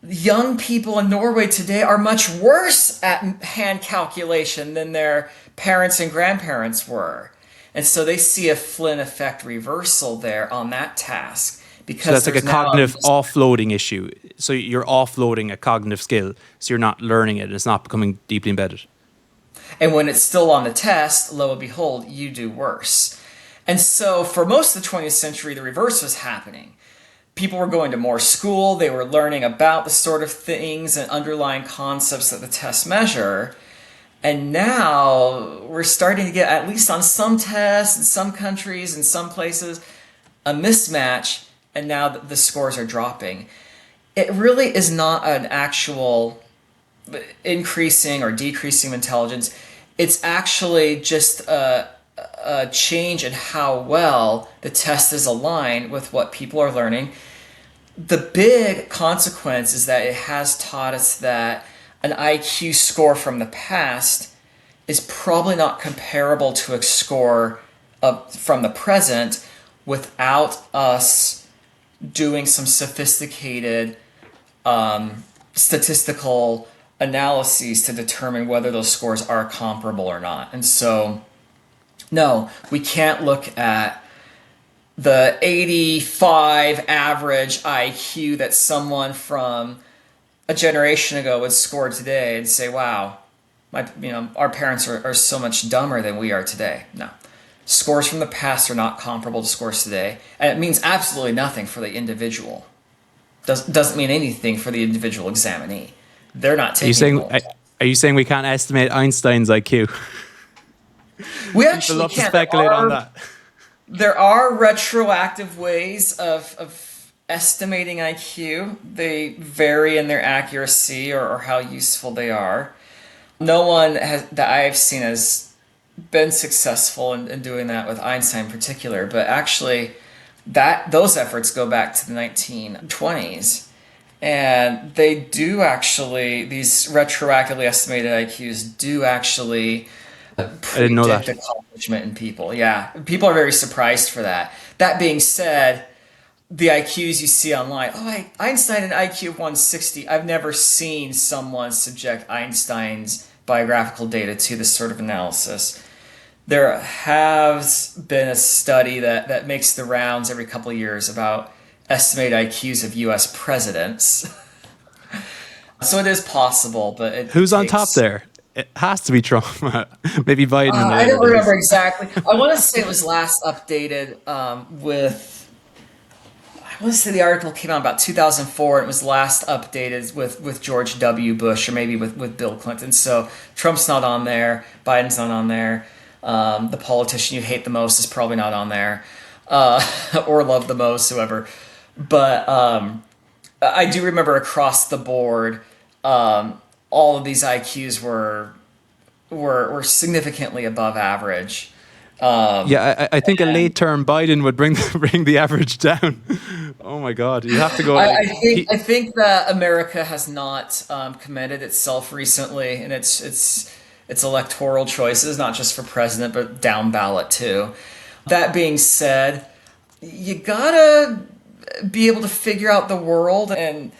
Young people in Norway today are much worse at hand calculation than their parents and grandparents were. And so they see a Flynn effect reversal there on that task, So because that's like a there's now cognitive offloading issue. So you're offloading a cognitive skill. So you're not learning it. It's not becoming deeply embedded. and when it's still on the test, lo and behold, you do worse. And so for most of the 20th century, the reverse was happening. People were going to more school, they were learning about the sort of things and underlying concepts that the tests measure. And now we're starting to get, at least on some tests in some countries, in some places, a mismatch, and now the scores are dropping. It really is not an actual increasing or decreasing of intelligence. It's actually just a change in how well the test is aligned with what people are learning. The big consequence is that it has taught us that an IQ score from the past is probably not comparable to a score from the present without us doing some sophisticated statistical analyses to determine whether those scores are comparable or not. And so, no, we can't look at the 85 average IQ that someone from a generation ago would score today and say, wow, our parents are so much dumber than we are today. No. Scores from the past are not comparable to scores today. And it means absolutely nothing for the individual. Doesn't mean anything for the individual examinee. They're not taking it. Are you saying we can't estimate Einstein's IQ? We actually love to can. speculate on that. There are retroactive ways of estimating IQ. They vary in their accuracy or how useful they are. No one that I've seen has been successful in doing that with Einstein in particular, but actually those efforts go back to the 1920s. And they do actually, these retroactively estimated IQs do actually predict accomplishment in people. Yeah, people are very surprised for that. That being said, the IQs you see online, Einstein an IQ of 160. I've never seen someone subject Einstein's biographical data to this sort of analysis. There has been a study that makes the rounds every couple of years about estimated IQs of U.S. presidents. So it is possible, but who's on top there? It has to be Trump. Maybe Biden. I don't remember exactly. I want to say it was last updated I want to say the article came out about 2004, and it was last updated with George W. Bush, or maybe with Bill Clinton. So Trump's not on there. Biden's not on there. The politician you hate the most is probably not on there, or love the most, whoever. But I do remember across the board, all of these IQs were significantly above average. I think a late term Biden would bring the average down. Oh my God, you have to go. I think that America has not commended itself recently in its electoral choices, not just for president but down ballot too. That being said, you gotta be able to figure out the world and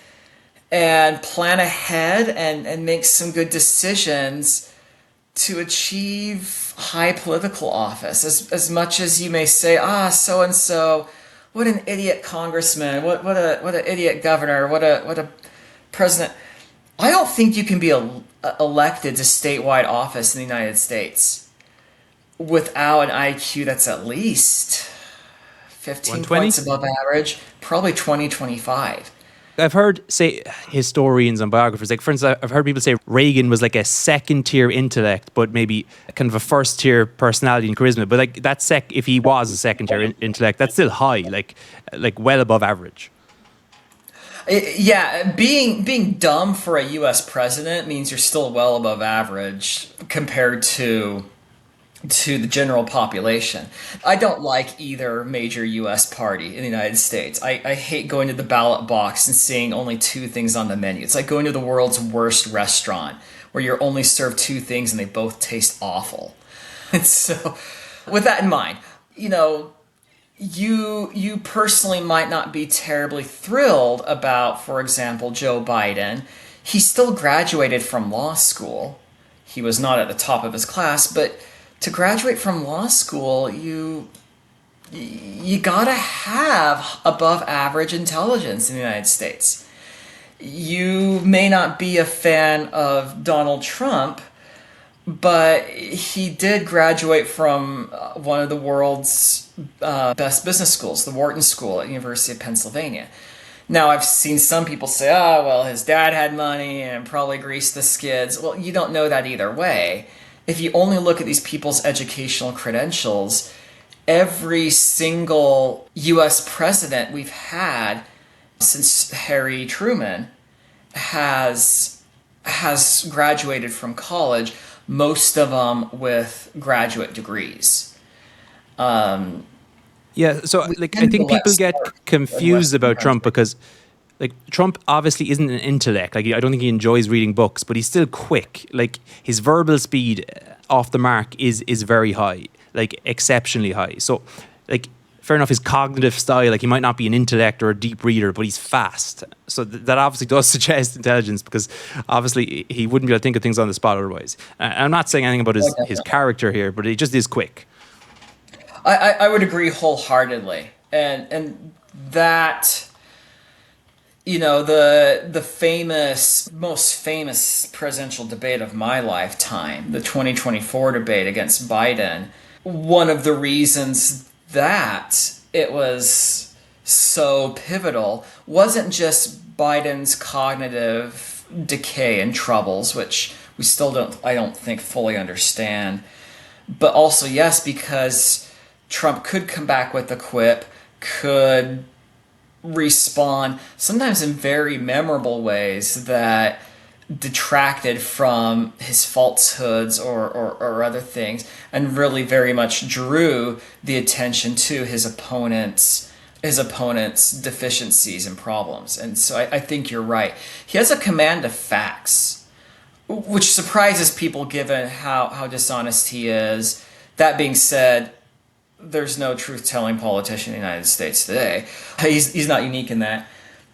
plan ahead and make some good decisions to achieve high political office. As much as you may say, so and so, what an idiot congressman, what an idiot governor, what a president. I don't think you can be elected to statewide office in the United States without an IQ that's at least 15 points above average, probably 20, 25. I've heard, say, historians and biographers, like, for instance, I've heard people say Reagan was like a second-tier intellect, but maybe kind of a first-tier personality and charisma. But like if he was a second-tier intellect, that's still high, like well above average. Yeah, being dumb for a U.S. president means you're still well above average compared to the general population. I don't like either major U.S. party in the United States. I hate going to the ballot box and seeing only two things on the menu. It's like going to the world's worst restaurant where you're only served two things and they both taste awful. And so, with that in mind, you personally might not be terribly thrilled about, for example, Joe Biden. He still graduated from law school. He was not at the top of his class, but to graduate from law school, you you gotta have above average intelligence in the United States. You may not be a fan of Donald Trump, but he did graduate from one of the world's best business schools, the Wharton School at University of Pennsylvania. Now, I've seen some people say, oh, well, his dad had money and probably greased the skids. Well, you don't know that either way. If you only look at these people's educational credentials, every single U.S. president we've had since Harry Truman has graduated from college, most of them with graduate degrees. Yeah, so like I think people get confused about Trump because like Trump obviously isn't an intellect. Like I don't think he enjoys reading books, but he's still quick. Like his verbal speed off the mark is very high, like exceptionally high. So like fair enough, his cognitive style, like he might not be an intellect or a deep reader, but he's fast. So that obviously does suggest intelligence because obviously he wouldn't be able to think of things on the spot otherwise. I'm not saying anything about his character here, but he just is quick. I would agree wholeheartedly, and that, you know, the most famous presidential debate of my lifetime, the 2024 debate against Biden. One of the reasons that it was so pivotal wasn't just Biden's cognitive decay and troubles, which we still I don't think fully understand, but also yes, because Trump could come back with a quip, could respond, sometimes in very memorable ways that detracted from his falsehoods or other things, and really very much drew the attention to his opponent's deficiencies and problems. And so I think you're right. He has a command of facts, which surprises people given how dishonest he is. That being said, there's no truth-telling politician in the United States today. He's not unique in that.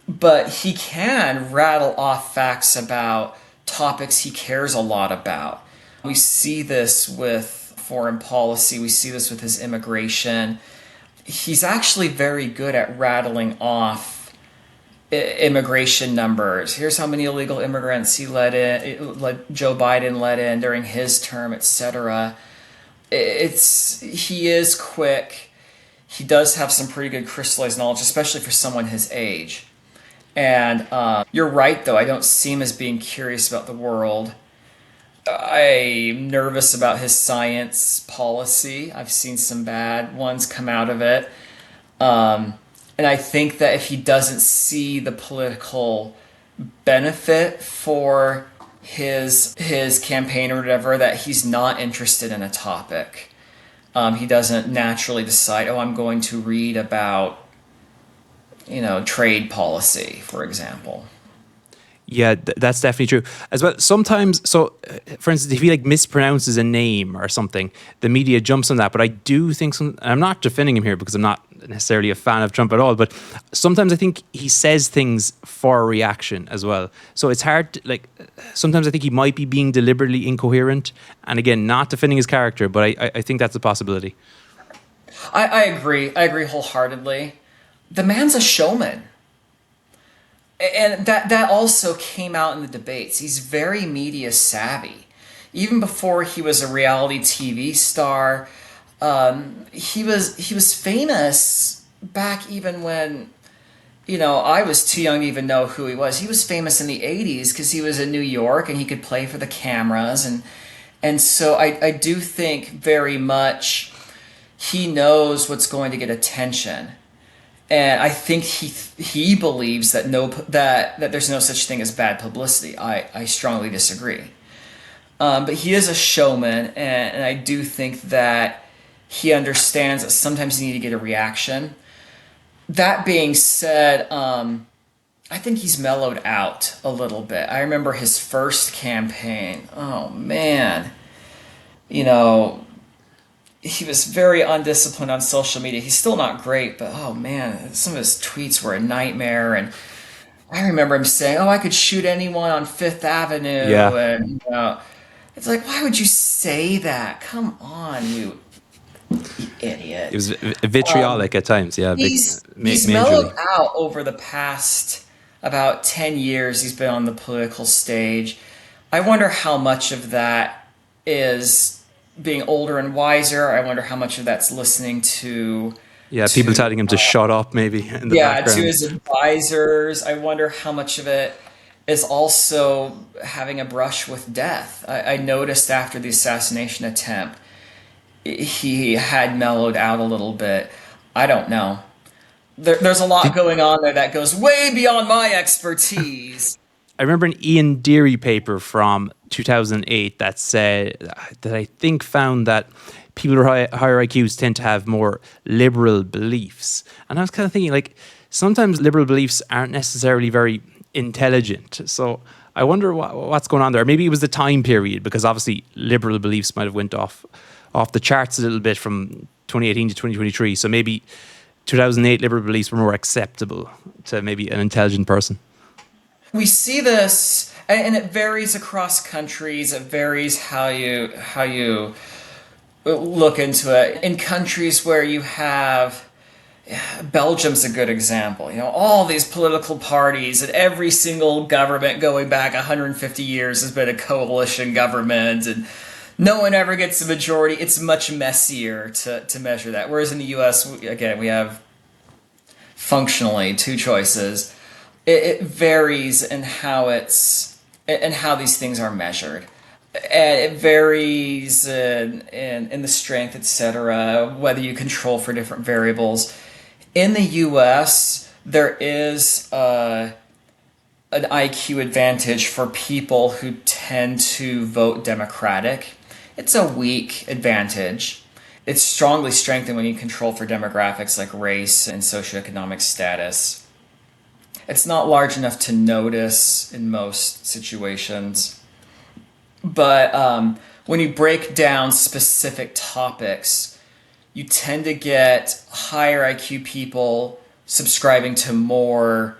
But he can rattle off facts about topics he cares a lot about. We see this with foreign policy. We see this with his immigration. He's actually very good at rattling off immigration numbers. Here's how many illegal immigrants Joe Biden let in during his term, etc. He is quick. He does have some pretty good crystallized knowledge, especially for someone his age. And you're right, though. I don't see him as being curious about the world. I'm nervous about his science policy. I've seen some bad ones come out of it. And I think that if he doesn't see the political benefit for his campaign or whatever, that he's not interested in a topic. He doesn't naturally decide, I'm going to read about, trade policy, for example. Yeah, that's definitely true as well. Sometimes, for instance, if he mispronounces a name or something, the media jumps on that. But I do think and I'm not defending him here because I'm not necessarily a fan of Trump at all. But sometimes I think he says things for a reaction as well. So it's hard to, sometimes I think he might be being deliberately incoherent. And again, not defending his character, but I think that's a possibility. I agree. I agree wholeheartedly. The man's a showman. And that also came out in the debates. He's very media savvy. Even before he was a reality TV star, he was famous back even when, I was too young to even know who he was. He was famous in the 80s because he was in New York and he could play for the cameras. And so I do think very much he knows what's going to get attention. And I think he believes that that there's no such thing as bad publicity. I strongly disagree. But he is a showman, and I do think that he understands that sometimes you need to get a reaction. That being said, I think he's mellowed out a little bit. I remember his first campaign. Oh, man. He was very undisciplined on social media. He's still not great, but oh man, some of his tweets were a nightmare. And I remember him saying, I could shoot anyone on Fifth Avenue. Yeah. And it's like, why would you say that? Come on, you idiot. It was vitriolic at times. Yeah, He's mellowed majorly. out over the past about 10 years he's been on the political stage. I wonder how much of that is being older and wiser. I wonder how much of that's listening to Yeah, people to telling him to shut up maybe in the yeah, to background. his advisors. I wonder how much of it is also having a brush with death. I noticed after the assassination attempt, he had mellowed out a little bit. I don't know. There's a lot Did, going on there that goes way beyond my expertise. I remember an Ian Deary paper from 2008 that said that I think found that people with higher IQs tend to have more liberal beliefs, and I was kind of thinking like sometimes liberal beliefs aren't necessarily very intelligent. So I wonder what's going on there. Maybe it was the time period because obviously liberal beliefs might have went off the charts a little bit from 2018 to 2023. So maybe 2008 liberal beliefs were more acceptable to maybe an intelligent person. We see this, and it varies across countries. It varies how you look into it. In countries where you have Belgium's a good example. You know, all these political parties and every single government going back 150 years has been a coalition government, and no one ever gets a majority. It's much messier to measure that. Whereas in the U.S., again, we have functionally two choices. It varies in how these things are measured. And it varies in the strength, etc., whether you control for different variables. In the U.S., there is an IQ advantage for people who tend to vote Democratic. It's a weak advantage. It's strongly strengthened when you control for demographics like race and socioeconomic status. It's not large enough to notice in most situations. But when you break down specific topics, you tend to get higher IQ people subscribing to more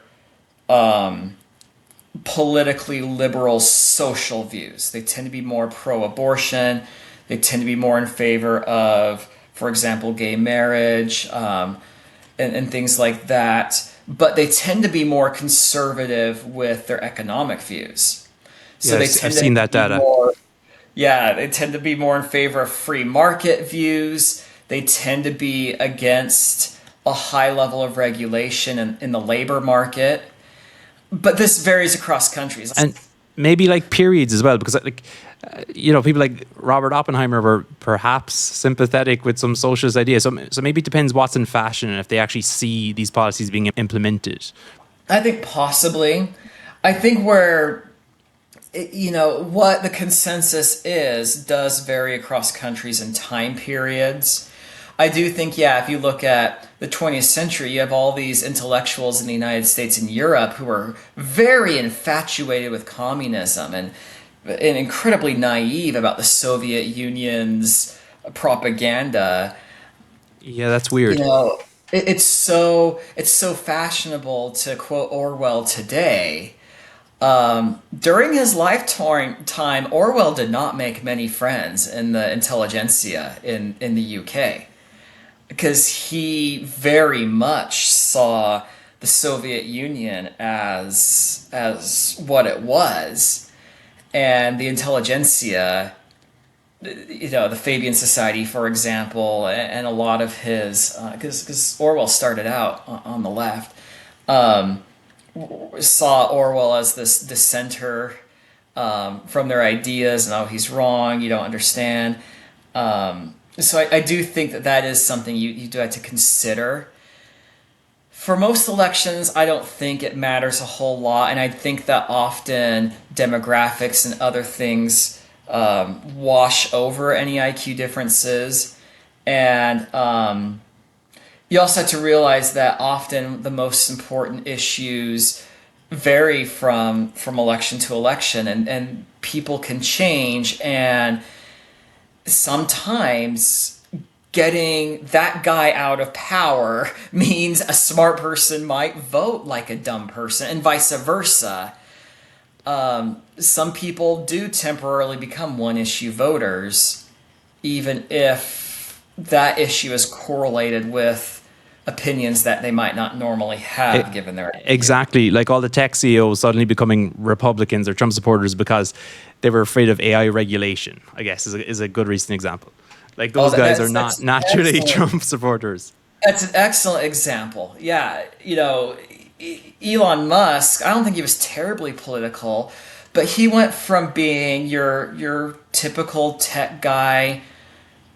politically liberal social views. They tend to be more pro-abortion. They tend to be more in favor of, for example, gay marriage and things like that. But they tend to be more conservative with their economic views. So Yeah, they I've tend seen to that be data. more, yeah, they tend to be more in favor of free market views. They tend to be against a high level of regulation in the labor market. But this varies across countries. And maybe like periods as well, because like people like Robert Oppenheimer were perhaps sympathetic with some socialist ideas. So maybe it depends what's in fashion and if they actually see these policies being implemented. I think possibly. I think where what the consensus is does vary across countries and time periods. I do think, yeah, if you look at the 20th century, you have all these intellectuals in the United States and Europe who are very infatuated with communism and incredibly naive about the Soviet Union's propaganda. Yeah, that's weird. It's so fashionable to quote Orwell today. During his lifetime, Orwell did not make many friends in the intelligentsia in the UK. Because he very much saw the Soviet Union as what it was, and the intelligentsia, the Fabian Society, for example, and a lot of his, because Orwell started out on the left, saw Orwell as this dissenter from their ideas, and he's wrong, you don't understand. So I do think that is something you do have to consider. For most elections, I don't think it matters a whole lot, and I think that often demographics and other things wash over any IQ differences. And you also have to realize that often the most important issues vary from election to election, and people can change, and sometimes getting that guy out of power means a smart person might vote like a dumb person, and vice versa. Some people do temporarily become one-issue voters, even if that issue is correlated with opinions that they might not normally have given their age. Exactly. Like all the tech CEOs suddenly becoming Republicans or Trump supporters because they were afraid of AI regulation, I guess, is a good recent example. Like Oh, those guys are that's not naturally excellent. Trump supporters. That's an excellent example. Yeah, Elon Musk, I don't think he was terribly political, but he went from being your typical tech guy,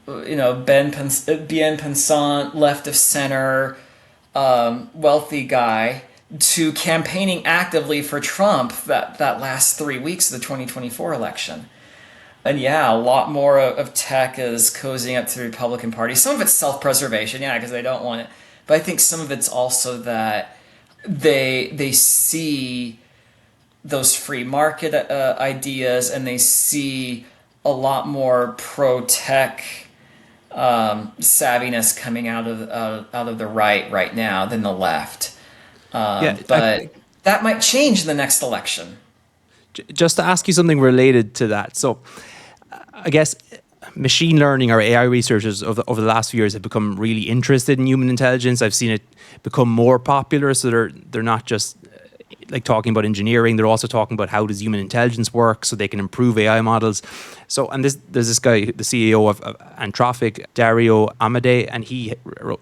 bien pensant, left of center, wealthy guy, to campaigning actively for Trump that last 3 weeks of the 2024 election. And yeah, a lot more of tech is cozying up to the Republican Party. Some of it's self-preservation, yeah, because they don't want it. But I think some of it's also that they see those free market ideas, and they see a lot more pro-tech savviness coming out of the right now than the left. Yeah, But that might change in the next election. just to ask you something related to that. So, I guess machine learning or AI researchers over the last few years have become really interested in human intelligence. I've seen it become more popular. So they're not just like talking about engineering; they're also talking about how does human intelligence work, so they can improve AI models. So, and there's this guy, the CEO of Anthropic, Dario Amodei, and he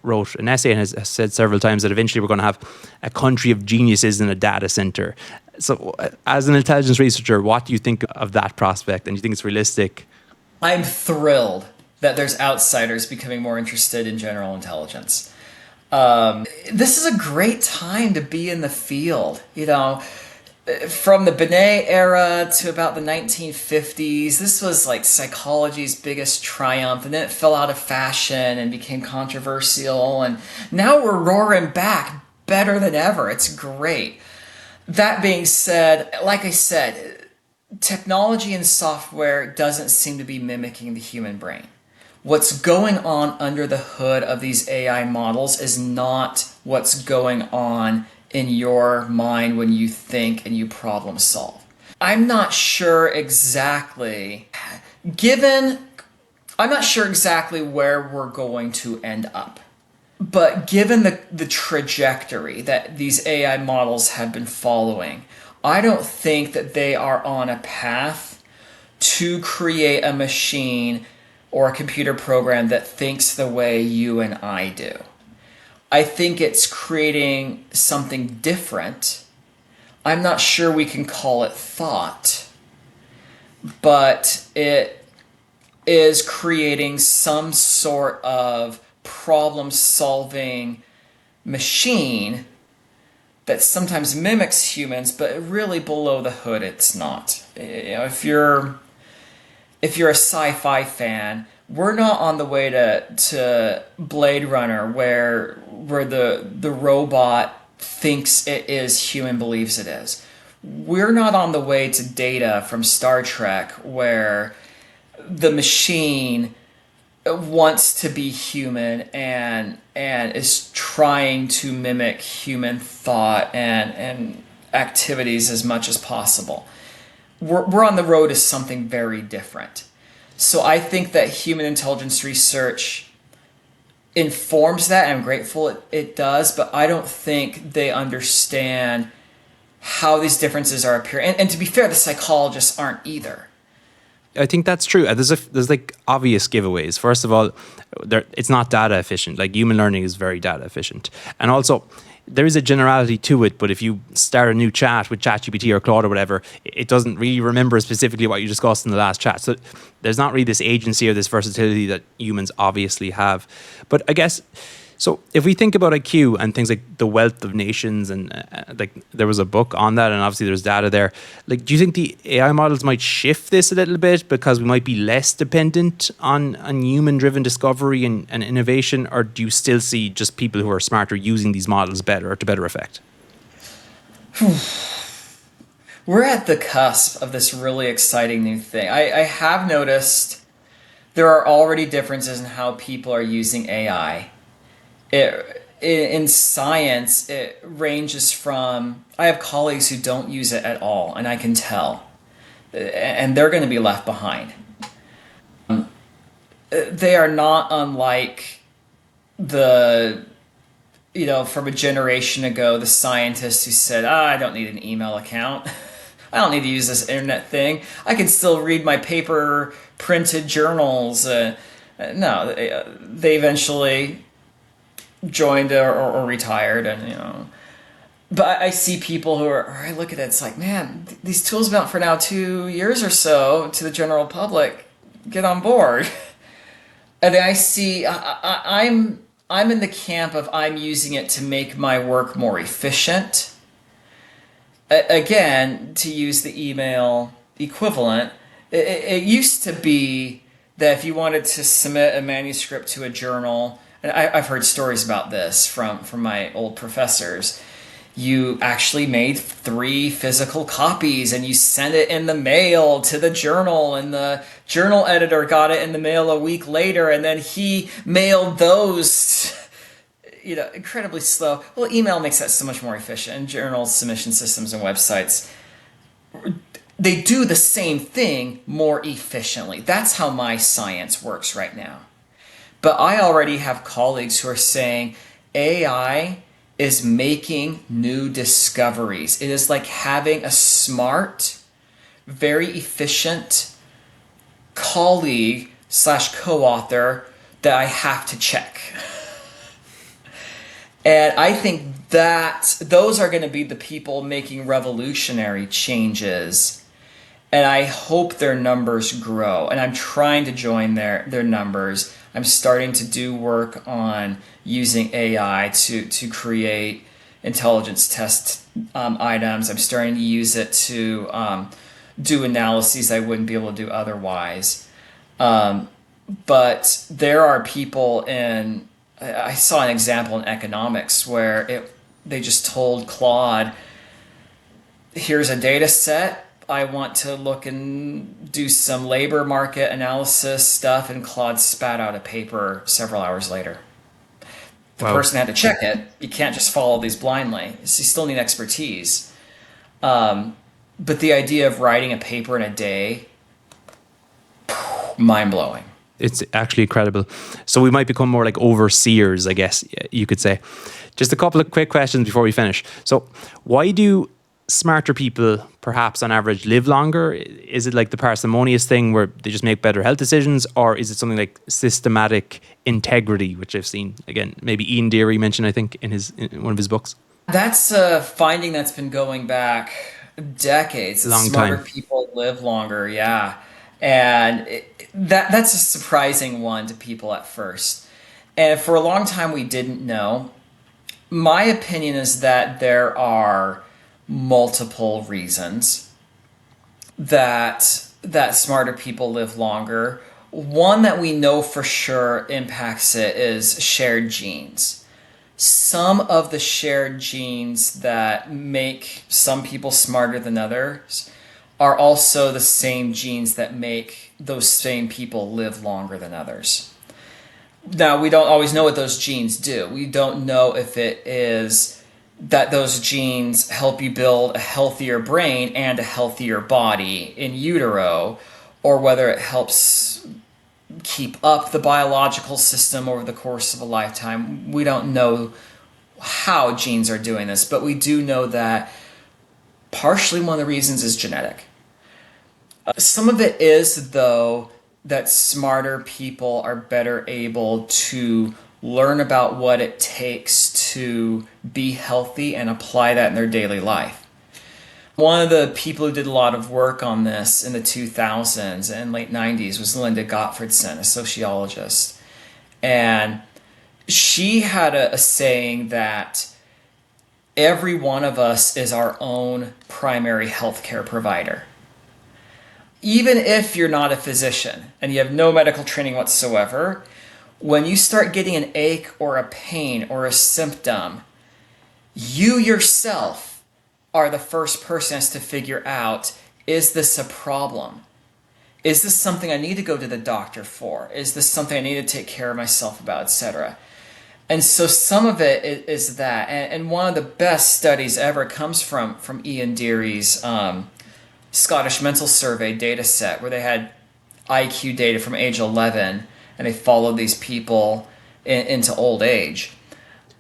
wrote an essay and has said several times that eventually we're going to have a country of geniuses in a data center. So, as an intelligence researcher, what do you think of that prospect? And do you think it's realistic? I'm thrilled that there's outsiders becoming more interested in general intelligence. This is a great time to be in the field. From the Binet era to about the 1950s, this was like psychology's biggest triumph, and then it fell out of fashion and became controversial, and now we're roaring back better than ever. It's great. That being said, like I said, technology and software doesn't seem to be mimicking the human brain. What's going on under the hood of these AI models is not what's going on in your mind when you think and you problem solve. I'm not sure exactly, I'm not sure exactly where we're going to end up. But given the trajectory that these AI models have been following, I don't think that they are on a path to create a machine or a computer program that thinks the way you and I do. I think it's creating something different. I'm not sure we can call it thought, but it is creating some sort of problem-solving machine that sometimes mimics humans, but really below the hood, it's not. If you're a sci-fi fan, we're not on the way to Blade Runner, where the robot thinks it is human, believes it is. We're not on the way to Data from Star Trek, where the machine wants to be human and is trying to mimic human thought and activities as much as possible. We're on the road to something very different. So I think that human intelligence research informs that. I'm grateful it does, but I don't think they understand how these differences are appearing. And to be fair, the psychologists aren't either. I think that's true. There's like obvious giveaways. First of all, it's not data efficient. Like human learning is very data efficient, and also there is a generality to it. But if you start a new chat with ChatGPT or Claude or whatever, it doesn't really remember specifically what you discussed in the last chat. So there's not really this agency or this versatility that humans obviously have. But I guess. So if we think about IQ and things like the wealth of nations, and like there was a book on that, and obviously there's data there. Like, do you think the AI models might shift this a little bit because we might be less dependent on human-driven discovery and innovation, or do you still see just people who are smarter using these models better to better effect? We're at the cusp of this really exciting new thing. I have noticed there are already differences in how people are using AI. In science, it ranges from, I have colleagues who don't use it at all, and I can tell. And they're going to be left behind. they are not unlike the, from a generation ago, the scientists who said, I don't need an email account. I don't need to use this internet thing. I can still read my paper printed journals. No, they eventually joined or retired, and. But I see people I look at it, it's like, man, these tools have been out for now 2 years or so to the general public. Get on board. And then I see, I'm in the camp of I'm using it to make my work more efficient. Again, to use the email equivalent, it used to be that if you wanted to submit a manuscript to a journal, and I've heard stories about this from my old professors, you actually made 3 physical copies and you sent it in the mail to the journal, and the journal editor got it in the mail a week later, and then he mailed those, incredibly slow. Well, email makes that so much more efficient, and journal submission systems and websites, they do the same thing more efficiently. That's how my science works right now. But I already have colleagues who are saying AI is making new discoveries. It is like having a smart, very efficient colleague / co-author that I have to check. And I think that those are going to be the people making revolutionary changes. And I hope their numbers grow. And I'm trying to join their numbers. I'm starting to do work on using AI to create intelligence test items. I'm starting to use it to do analyses I wouldn't be able to do otherwise. But there are people I saw an example in economics where they just told Claude, here's a data set. I want to look and do some labor market analysis stuff, and Claude spat out a paper several hours later. The person had to check it. You can't just follow these blindly. So you still need expertise. But the idea of writing a paper in a day, mind-blowing. It's actually incredible. So we might become more like overseers, I guess you could say. Just a couple of quick questions before we finish. So why do smarter people, perhaps on average, live longer? Is it like the parsimonious thing where they just make better health decisions, or is it something like systematic integrity, which I've seen, again, maybe Ian Deary mentioned, I think, in one of his books? That's a finding that's been going back decades. Smarter people live longer, yeah. And that's a surprising one to people at first. And for a long time, we didn't know. My opinion is that there are multiple reasons that smarter people live longer. One that we know for sure impacts it is shared genes. Some of the shared genes that make some people smarter than others are also the same genes that make those same people live longer than others. Now, we don't always know what those genes do. We don't know if it is that those genes help you build a healthier brain and a healthier body in utero, or whether it helps keep up the biological system over the course of a lifetime. We don't know how genes are doing this, but we do know that partially one of the reasons is genetic. Some of it is, though, that smarter people are better able to learn about what it takes to be healthy and apply that in their daily life. One of the people who did a lot of work on this in the 2000s and late 90s was Linda Gottfredson, a sociologist. And she had a saying that every one of us is our own primary healthcare provider. Even if you're not a physician and you have no medical training whatsoever, when you start getting an ache or a pain or a symptom, you yourself are the first person has to figure out, is this a problem? Is this something I need to go to the doctor for? Is this something I need to take care of myself about, etc.? And so some of it is that. And one of the best studies ever comes from Ian Deary's Scottish Mental Survey data set, where they had IQ data from age 11, and they followed these people into old age.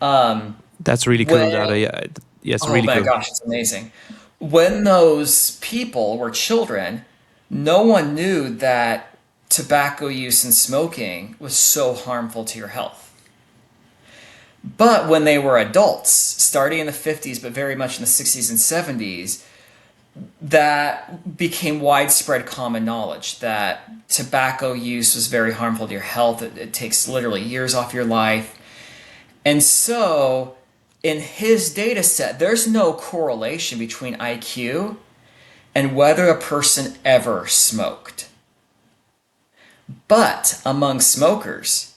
That's really cool When data. Yeah, yes, Oh really my cool. gosh, it's amazing. When those people were children, no one knew that tobacco use and smoking was so harmful to your health. But when they were adults, starting in the 50s, but very much in the 60s and 70s, that became widespread common knowledge that tobacco use was very harmful to your health. It takes literally years off your life. And so, in his data set, there's no correlation between IQ and whether a person ever smoked. But among smokers,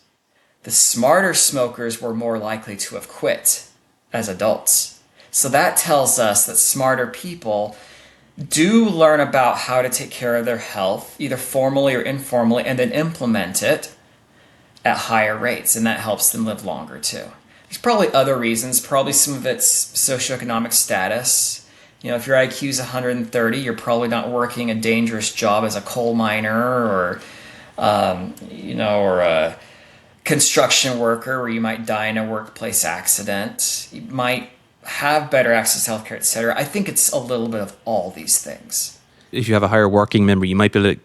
the smarter smokers were more likely to have quit as adults. So that tells us that smarter people do learn about how to take care of their health, either formally or informally, and then implement it at higher rates, and that helps them live longer too. There's probably other reasons. Probably some of it's socioeconomic status. You know, if your IQ is 130, you're probably not working a dangerous job as a coal miner or, or a construction worker where you might die in a workplace accident. You might have better access to healthcare, et cetera. I think it's a little bit of all these things. If you have a higher working memory, you might be able to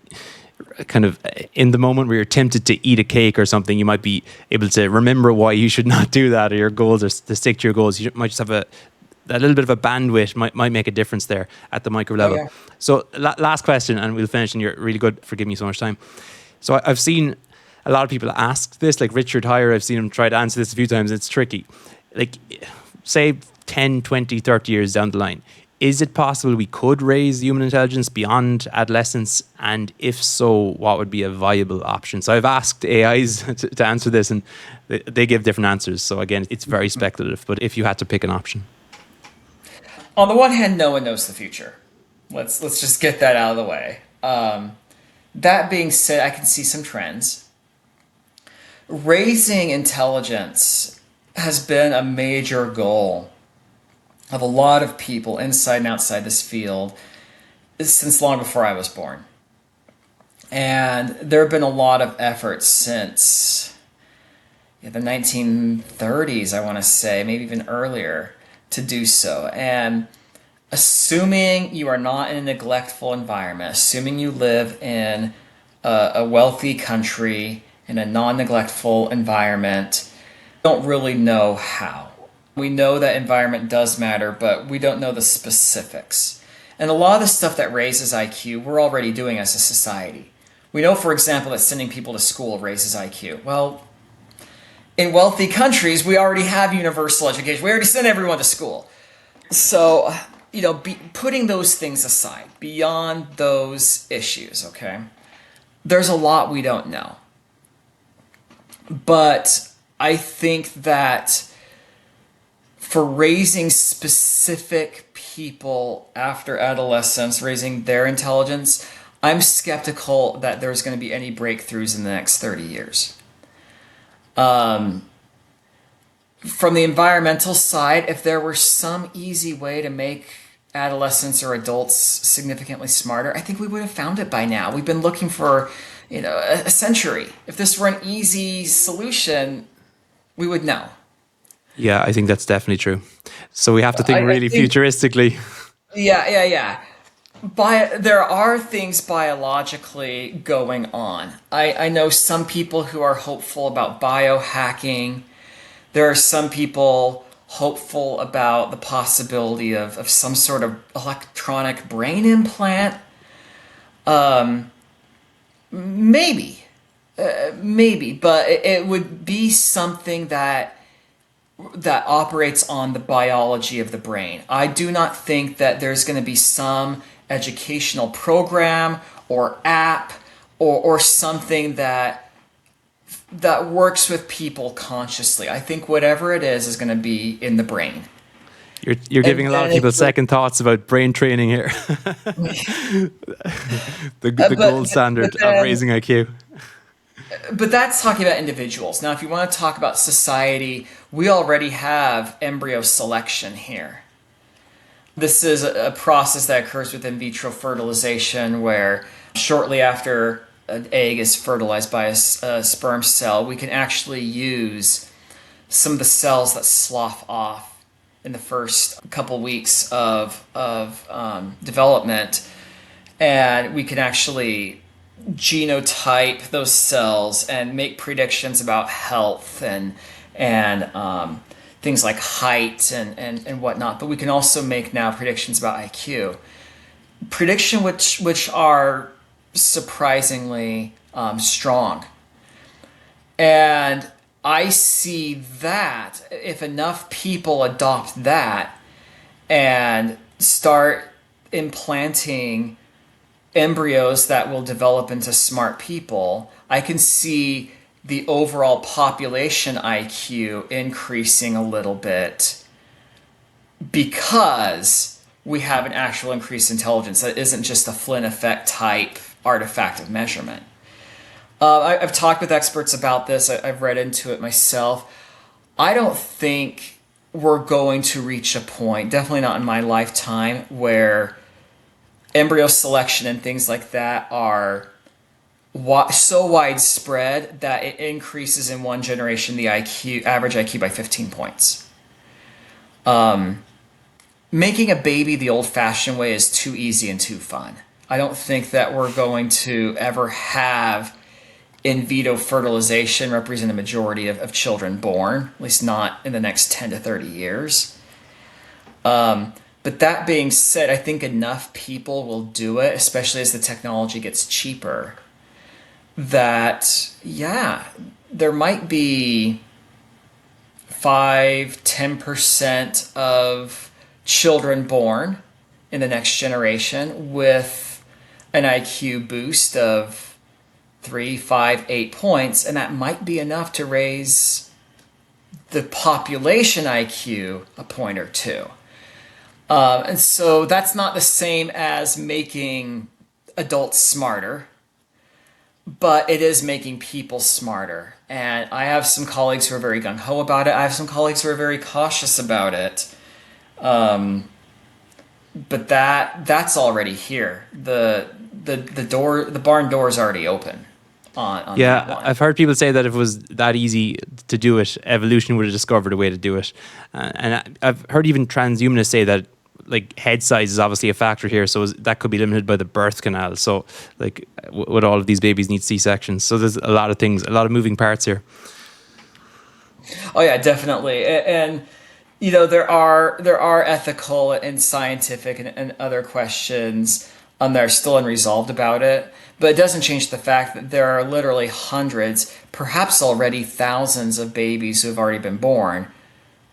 kind of, in the moment where you're tempted to eat a cake or something, you might be able to remember why you should not do that, or your goals, or to stick to your goals. You might just have a little bit of a bandwidth might make a difference there at the micro level. Yeah. So last question, and we'll finish, and you're really good for giving me so much time. So I've seen a lot of people ask this, like Richard Heyer, I've seen him try to answer this a few times. It's tricky. Like, say 10, 20, 30 years down the line, is it possible we could raise human intelligence beyond adolescence? And if so, what would be a viable option? So I've asked AIs to answer this, and they give different answers. So again, it's very speculative, but if you had to pick an option. On the one hand, no one knows the future. Let's just get that out of the way. That being said, I can see some trends. Raising intelligence has been a major goal of a lot of people inside and outside this field since long before I was born. And there have been a lot of efforts since the 1930s, I want to say, maybe even earlier, to do so. And assuming you are not in a neglectful environment, assuming you live in a wealthy country, in a non-neglectful environment, don't really know how. We know that environment does matter, but we don't know the specifics. And a lot of the stuff that raises IQ, we're already doing as a society. We know, for example, that sending people to school raises IQ. Well, in wealthy countries, we already have universal education. We already send everyone to school. So, putting those things aside, beyond those issues, okay, there's a lot we don't know. But I think that for raising specific people after adolescence, raising their intelligence, I'm skeptical that there's going to be any breakthroughs in the next 30 years. From the environmental side, if there were some easy way to make adolescents or adults significantly smarter, I think we would have found it by now. We've been looking for, a century. If this were an easy solution, we would know. Yeah, I think that's definitely true. So we have to think really futuristically. Yeah. There are things biologically going on. I know some people who are hopeful about biohacking. There are some people hopeful about the possibility of some sort of electronic brain implant. Maybe, but it would be something that operates on the biology of the brain. I do not think that there's going to be some educational program or app or something that works with people consciously. I think whatever it is going to be in the brain. You're giving a lot of people second thoughts about brain training here. the gold standard of raising IQ. But that's talking about individuals. Now, if you want to talk about society, we already have embryo selection here. This is a process that occurs with in vitro fertilization where shortly after an egg is fertilized by a sperm cell, we can actually use some of the cells that slough off in the first couple weeks of development, and we can actually genotype those cells and make predictions about health and things like height and whatnot. But we can also make now predictions about IQ. Prediction which are surprisingly strong. And I see that if enough people adopt that and start implanting embryos that will develop into smart people, I can see the overall population IQ increasing a little bit because we have an actual increased intelligence that isn't just a Flynn Effect type artifact of measurement. I've talked with experts about this. I've read into it myself. I don't think we're going to reach a point, definitely not in my lifetime, where embryo selection and things like that are so widespread that it increases in one generation the average IQ by 15 points. Making a baby the old-fashioned way is too easy and too fun. I don't think that we're going to ever have in vitro fertilization represent a majority of children born, at least not in the next 10 to 30 years. But that being said, I think enough people will do it, especially as the technology gets cheaper, that, yeah, there might be 5-10% of children born in the next generation with an IQ boost of 3, 5, 8 points, and that might be enough to raise the population IQ a point or two. And so that's not the same as making adults smarter, but it is making people smarter. And I have some colleagues who are very gung-ho about it. I have some colleagues who are very cautious about it. But that's already here. The barn door is already open. On that one. I've heard people say that if it was that easy to do it, evolution would have discovered a way to do it. And I've heard even transhumanists say that like head size is obviously a factor here, so that could be limited by the birth canal. So like would all of these babies need C-sections? So there's a lot of things, a lot of moving parts here. Oh yeah, definitely. And you know, there are ethical and scientific and other questions that are still unresolved about it. But it doesn't change the fact that there are literally hundreds, perhaps already thousands of babies who have already been born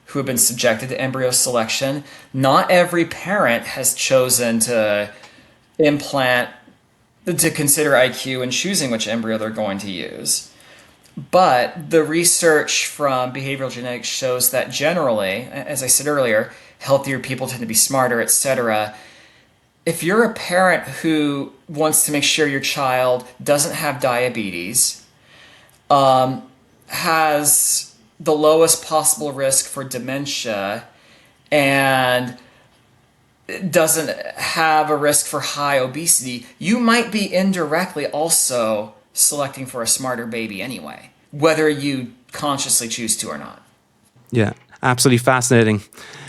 who have been subjected to embryo selection. Not every parent has chosen to consider IQ in choosing which embryo they're going to use. But the research from behavioral genetics shows that generally, as I said earlier, healthier people tend to be smarter, etc. If you're a parent who wants to make sure your child doesn't have diabetes, has the lowest possible risk for dementia, and doesn't have a risk for high obesity, you might be indirectly also selecting for a smarter baby anyway, whether you consciously choose to or not. Yeah. Absolutely fascinating.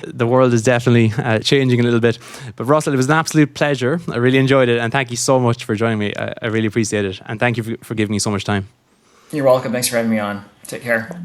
The world is definitely changing a little bit. But Russell, it was an absolute pleasure. I really enjoyed it. And thank you so much for joining me. I really appreciate it. And thank you for giving me so much time. You're welcome. Thanks for having me on. Take care.